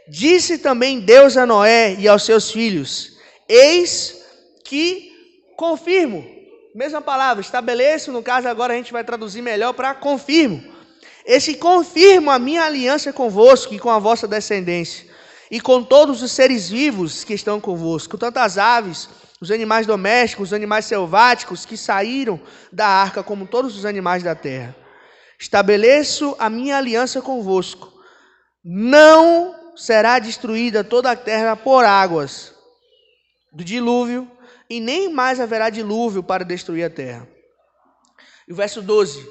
Disse também Deus a Noé e aos seus filhos: eis que confirmo. Mesma palavra, estabeleço, no caso agora a gente vai traduzir melhor para confirmo. Esse confirmo a minha aliança convosco e com a vossa descendência, e com todos os seres vivos que estão convosco, tanto as aves, os animais domésticos, os animais selváticos que saíram da arca, como todos os animais da terra. Estabeleço a minha aliança convosco. Não será destruída toda a terra por águas do dilúvio, e nem mais haverá dilúvio para destruir a terra. E o verso 12.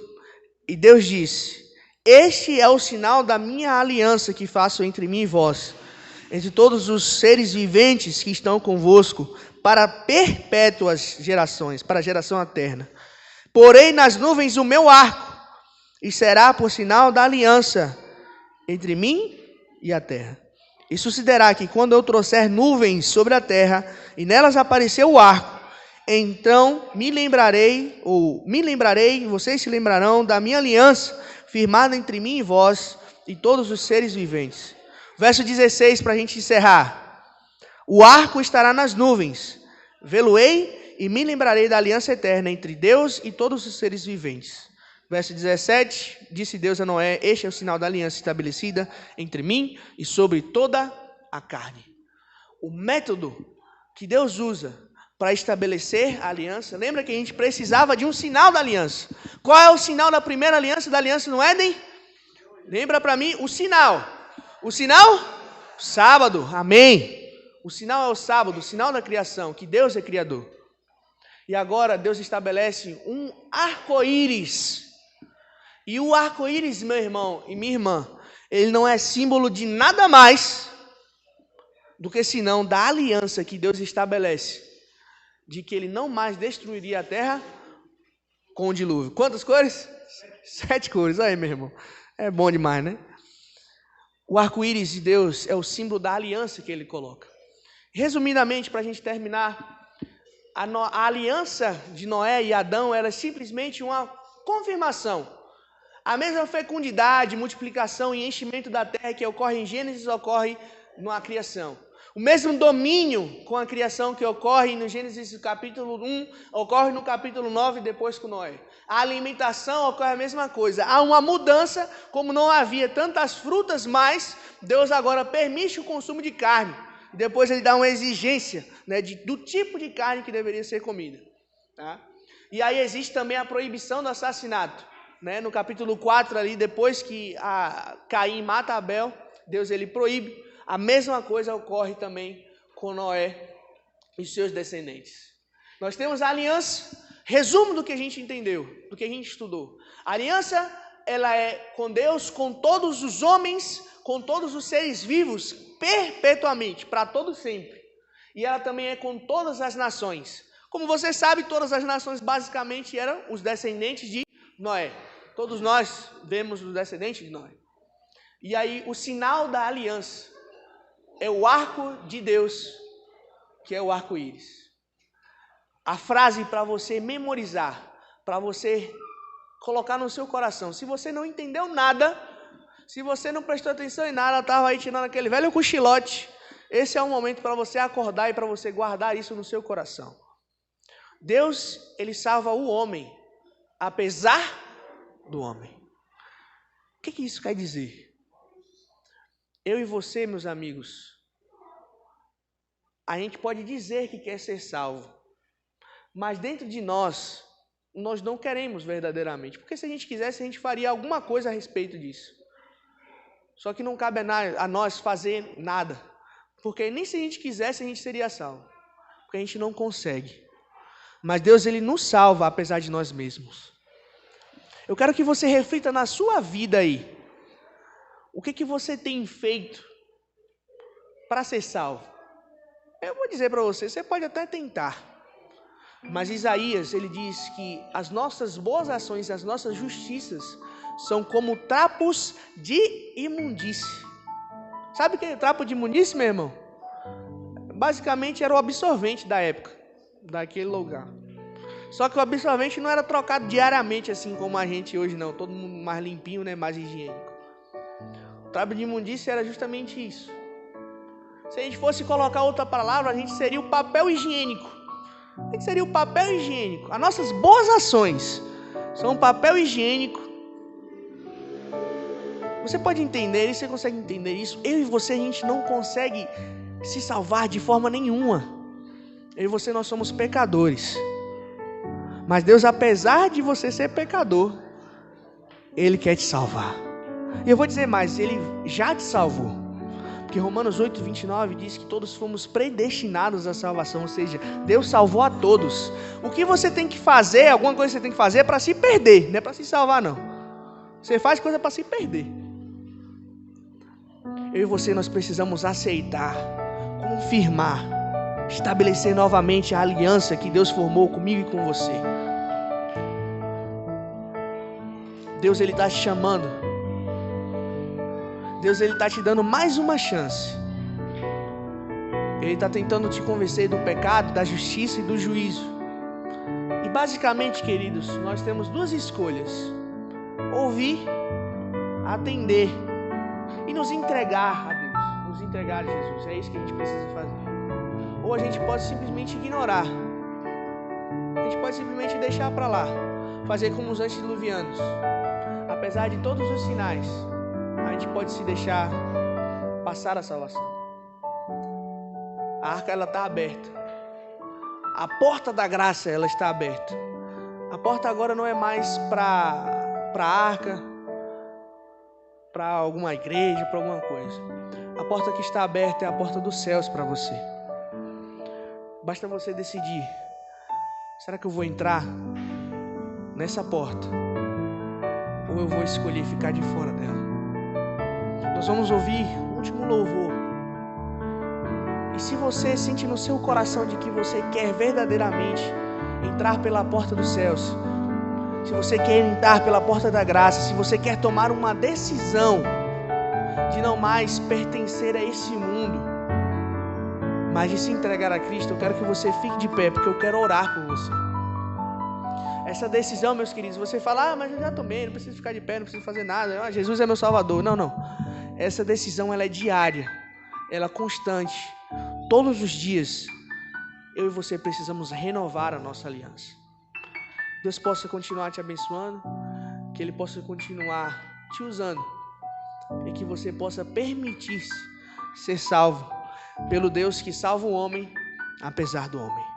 E Deus disse: este é o sinal da minha aliança que faço entre mim e vós, entre todos os seres viventes que estão convosco, para perpétuas gerações, para a geração eterna. Porei nas nuvens o meu arco, e será por sinal da aliança entre mim e a terra. E sucederá que quando eu trouxer nuvens sobre a terra, e nelas aparecer o arco, então me lembrarei, vocês se lembrarão da minha aliança, firmada entre mim e vós, e todos os seres viventes. Verso 16, para a gente encerrar. O arco estará nas nuvens, vê-lo-ei e me lembrarei da aliança eterna entre Deus e todos os seres viventes. Verso 17, disse Deus a Noé: este é o sinal da aliança estabelecida entre mim e sobre toda a carne. O método que Deus usa para estabelecer a aliança, lembra que a gente precisava de um sinal da aliança. Qual é o sinal da primeira aliança, da aliança no Éden? Lembra para mim o sinal. O sinal? Sábado, amém. O sinal é o sábado, o sinal da criação, que Deus é criador. E agora Deus estabelece um arco-íris. E o arco-íris, meu irmão e minha irmã, ele não é símbolo de nada mais do que senão da aliança que Deus estabelece, de que ele não mais destruiria a terra com o dilúvio. Quantas cores? 7 cores, aí meu irmão. É bom demais, né? O arco-íris de Deus é o símbolo da aliança que ele coloca. Resumidamente, para a gente terminar, a aliança de Noé e Adão era simplesmente uma confirmação. A mesma fecundidade, multiplicação e enchimento da terra que ocorre em Gênesis ocorre na criação. O mesmo domínio com a criação que ocorre no Gênesis capítulo 1, ocorre no capítulo 9 depois com Noé. A alimentação ocorre a mesma coisa. Há uma mudança, como não havia tantas frutas mais, Deus agora permite o consumo de carne. e depois ele dá uma exigência, né, do tipo de carne que deveria ser comida. Tá? E aí existe também a proibição do assassinato. Né? No capítulo 4, ali, depois que Caim mata Abel, Deus ele proíbe. A mesma coisa ocorre também com Noé e seus descendentes. Nós temos a aliança, resumo do que a gente entendeu, do que a gente estudou. A aliança, ela é com Deus, com todos os homens, com todos os seres vivos, perpetuamente, para todo sempre. E ela também é com todas as nações. Como você sabe, todas as nações basicamente eram os descendentes de Noé. Todos nós vemos os descendentes de Noé. E aí o sinal da aliança é o arco de Deus, que é o arco-íris. A frase para você memorizar, para você colocar no seu coração. Se você não entendeu nada, se você não prestou atenção em nada, estava aí tirando aquele velho cochilote, esse é o momento para você acordar e para você guardar isso no seu coração. Deus, ele salva o homem, apesar do homem. O que isso quer dizer? Eu e você, meus amigos, a gente pode dizer que quer ser salvo, mas dentro de nós não queremos verdadeiramente, porque se a gente quisesse, a gente faria alguma coisa a respeito disso. Só que não cabe a nós fazer nada, porque nem se a gente quisesse, a gente seria salvo, porque a gente não consegue. Mas Deus, ele nos salva apesar de nós mesmos. Eu quero que você reflita na sua vida aí. O que você tem feito para ser salvo? Eu vou dizer para você, você pode até tentar. Mas Isaías, ele diz que as nossas boas ações, as nossas justiças, são como trapos de imundície. Sabe o que é trapo de imundície, meu irmão? Basicamente era o absorvente da época, daquele lugar. Só que o absorvente não era trocado diariamente, assim como a gente hoje, não. Todo mundo mais limpinho, né? Mais higiênico. O trapo de imundície era justamente isso. Se a gente fosse colocar outra palavra, a gente seria o papel higiênico. O que seria o papel higiênico? As nossas boas ações são um papel higiênico. Você pode entender isso? Você consegue entender isso? Eu e você, a gente não consegue se salvar de forma nenhuma. Eu e você, nós somos pecadores. Mas Deus, apesar de você ser pecador, Ele quer te salvar. E eu vou dizer mais, Ele já te salvou. Porque Romanos 8, 29 diz que todos fomos predestinados à salvação. Ou seja, Deus salvou a todos. O que você tem que fazer, alguma coisa que você tem que fazer é para se perder. Não é para se salvar, não. Você faz coisa para se perder. Eu e você, nós precisamos aceitar, confirmar, estabelecer novamente a aliança que Deus formou comigo e com você. Deus, Ele está te chamando. Deus, Ele está te dando mais uma chance. Ele está tentando te convencer do pecado, da justiça e do juízo. E basicamente, queridos, nós temos duas escolhas: ouvir, atender e nos entregar a Deus, nos entregar a Jesus. É isso que a gente precisa fazer. Ou a gente pode simplesmente ignorar. A gente pode simplesmente deixar para lá, fazer como os antediluvianos. Apesar de todos os sinais, a gente pode se deixar passar a salvação. A arca, ela está aberta. A porta da graça, ela está aberta. A porta agora não é mais para a arca, para alguma igreja, para alguma coisa. A porta que está aberta é a porta dos céus para você. Basta você decidir: será que eu vou entrar nessa porta? Ou eu vou escolher ficar de fora dela? Nós vamos ouvir o último louvor. E se você sente no seu coração de que você quer verdadeiramente entrar pela porta dos céus, se você quer entrar pela porta da graça, se você quer tomar uma decisão de não mais pertencer a esse mundo, mas de se entregar a Cristo, eu quero que você fique de pé, porque eu quero orar por você. Essa decisão, meus queridos, você fala: mas eu já tomei, não preciso ficar de pé, não preciso fazer nada, Jesus é meu Salvador. Não. Essa decisão, ela é diária, ela é constante. Todos os dias, eu e você precisamos renovar a nossa aliança. Deus possa continuar te abençoando, que Ele possa continuar te usando, e que você possa permitir-se ser salvo pelo Deus que salva o homem, apesar do homem.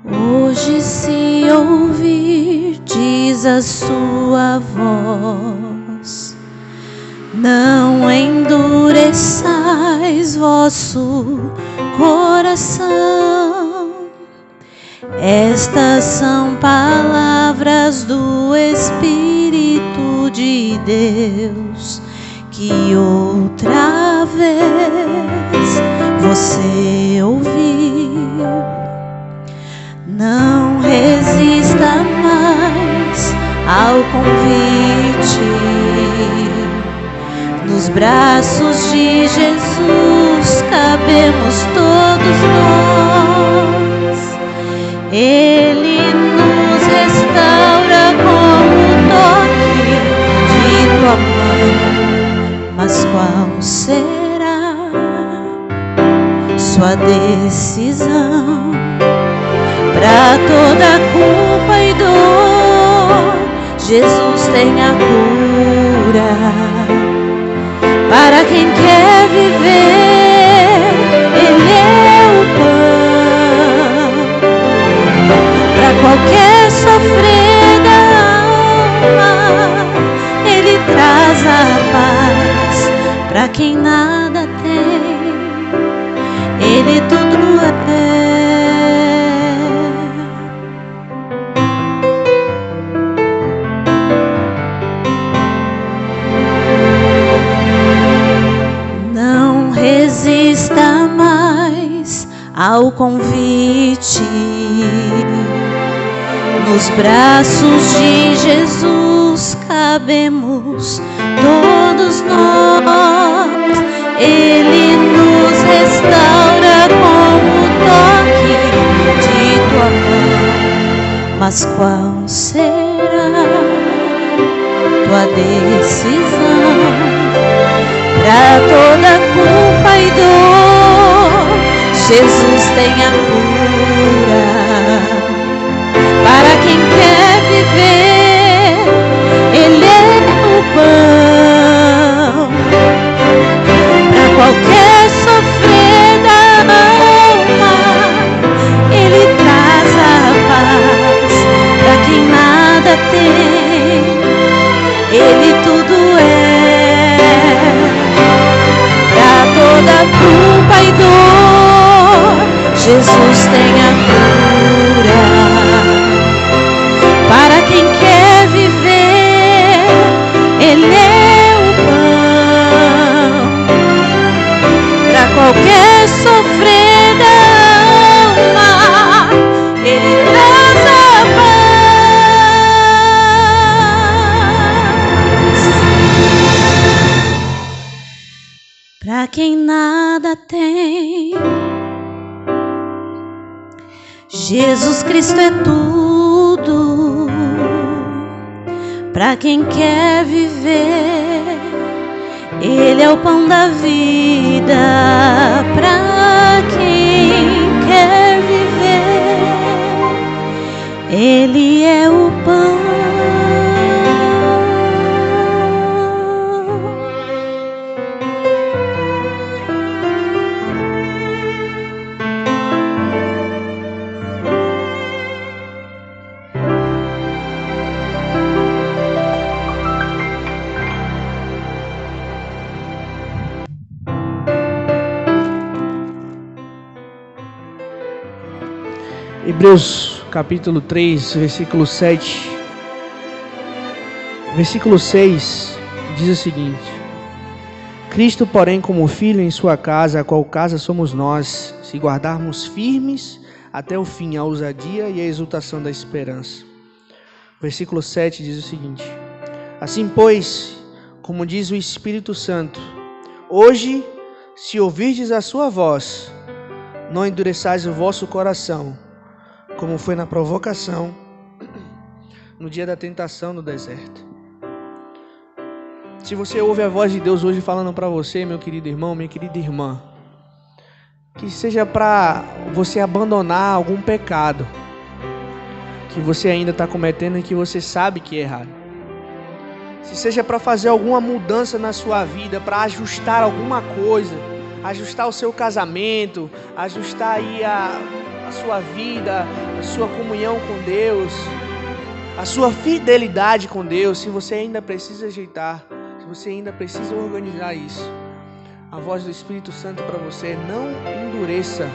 Hoje, se ouvirdes a sua voz, não endureçais vosso coração. Estas são palavras do Espírito de Deus, que outra vez você ouviu. Não resista mais ao convite. Nos braços de Jesus cabemos todos nós. Ele nos restaura com o toque de tua mão. Mas qual será sua decisão? Pra toda culpa e dor, Jesus tem a cura. Para quem quer viver, Ele é o pão. Pra qualquer sofrer da alma, Ele traz a paz. Pra quem nada tem, Ele tudo é. Resista mais ao convite. Nos braços de Jesus cabemos todos nós. Ele nos restaura com o toque de tua mão. Mas qual será tua decisão? Pra toda culpa e dor, Jesus tem a cura. Para quem quer viver, Ele é o pão. Pra qualquer sofrer da alma, Ele traz a paz. Pra quem nada tem, Ele tudo é. Toda culpa e dor, Jesus tem a cura. Para quem quer viver, Ele é o pão. Para qualquer sofrer da alma, Ele traz a paz. Para quem nada tem, Jesus Cristo é tudo. Para quem quer viver, Ele é o pão da vida. Para quem quer viver, Ele é o pão. Hebreus capítulo 3, versículo 7. Versículo 6 diz o seguinte: Cristo, porém, como filho em sua casa, a qual casa somos nós, se guardarmos firmes até o fim a ousadia e a exultação da esperança. Versículo 7 diz o seguinte: Assim, pois, como diz o Espírito Santo, hoje, se ouvirdes a sua voz, não endureçais o vosso coração, como foi na provocação no dia da tentação no deserto. Se você ouve a voz de Deus hoje falando para você, meu querido irmão, minha querida irmã, que seja para você abandonar algum pecado que você ainda está cometendo e que você sabe que é errado. Se seja para fazer alguma mudança na sua vida, para ajustar alguma coisa, ajustar o seu casamento, ajustar aí a sua vida, a sua comunhão com Deus, a sua fidelidade com Deus, se você ainda precisa ajeitar, se você ainda precisa organizar isso, a voz do Espírito Santo para você: não endureça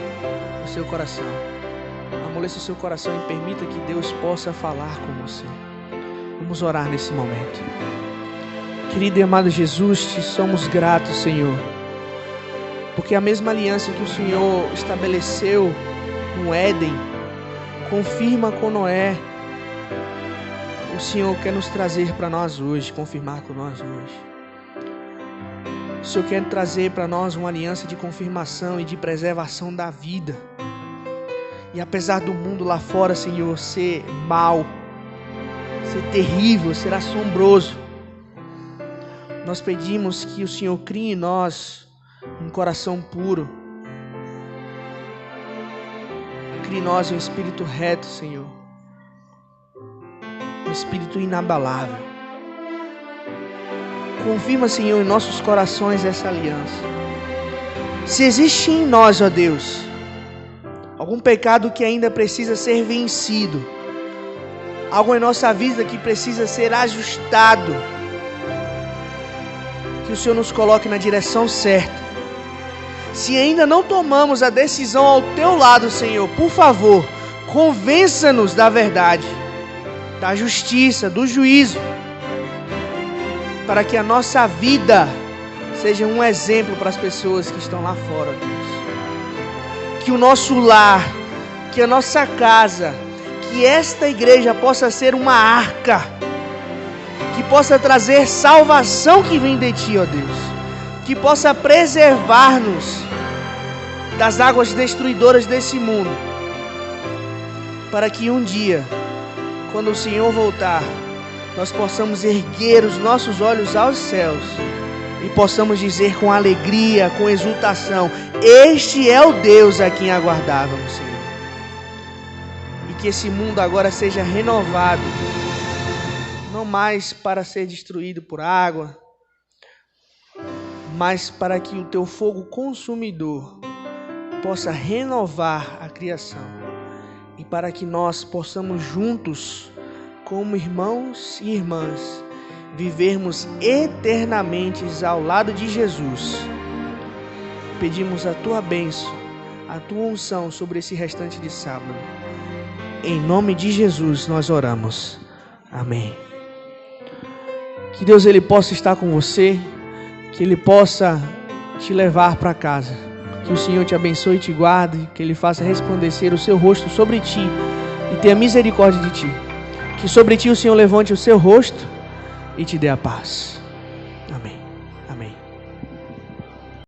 o seu coração, amoleça o seu coração e permita que Deus possa falar com você. Vamos orar nesse momento. Querido e amado Jesus, te somos gratos, Senhor, porque a mesma aliança que o Senhor estabeleceu no Éden, confirma com Noé, o Senhor quer nos trazer para nós hoje, confirmar com nós hoje. O Senhor quer trazer para nós uma aliança de confirmação e de preservação da vida. E apesar do mundo lá fora, Senhor, ser mau, ser terrível, ser assombroso, nós pedimos que o Senhor crie em nós um coração puro. Crie em nós um espírito reto, Senhor. Um espírito inabalável. Confirma, Senhor, em nossos corações essa aliança. Se existe em nós, ó Deus, algum pecado que ainda precisa ser vencido, algo em nossa vida que precisa ser ajustado, que o Senhor nos coloque na direção certa. Se ainda não tomamos a decisão ao Teu lado, Senhor, por favor, convença-nos da verdade, da justiça, do juízo, para que a nossa vida seja um exemplo para as pessoas que estão lá fora, Deus. Que o nosso lar, que a nossa casa, que esta igreja possa ser uma arca, que possa trazer salvação que vem de Ti, ó Deus, que possa preservar-nos das águas destruidoras desse mundo, para que um dia, quando o Senhor voltar, nós possamos erguer os nossos olhos aos céus e possamos dizer com alegria, com exultação: este é o Deus a quem aguardávamos, Senhor. E que esse mundo agora seja renovado, não mais para ser destruído por água, mas para que o Teu fogo consumidor possa renovar a criação e para que nós possamos juntos, como irmãos e irmãs, vivermos eternamente ao lado de Jesus. Pedimos a Tua bênção, a Tua unção sobre esse restante de sábado. Em nome de Jesus nós oramos. Amém. Que Deus Ele possa estar com você, que Ele possa te levar para casa. Que o Senhor te abençoe e te guarde, que Ele faça resplandecer o seu rosto sobre ti e tenha misericórdia de ti. Que sobre ti o Senhor levante o seu rosto e te dê a paz. Amém.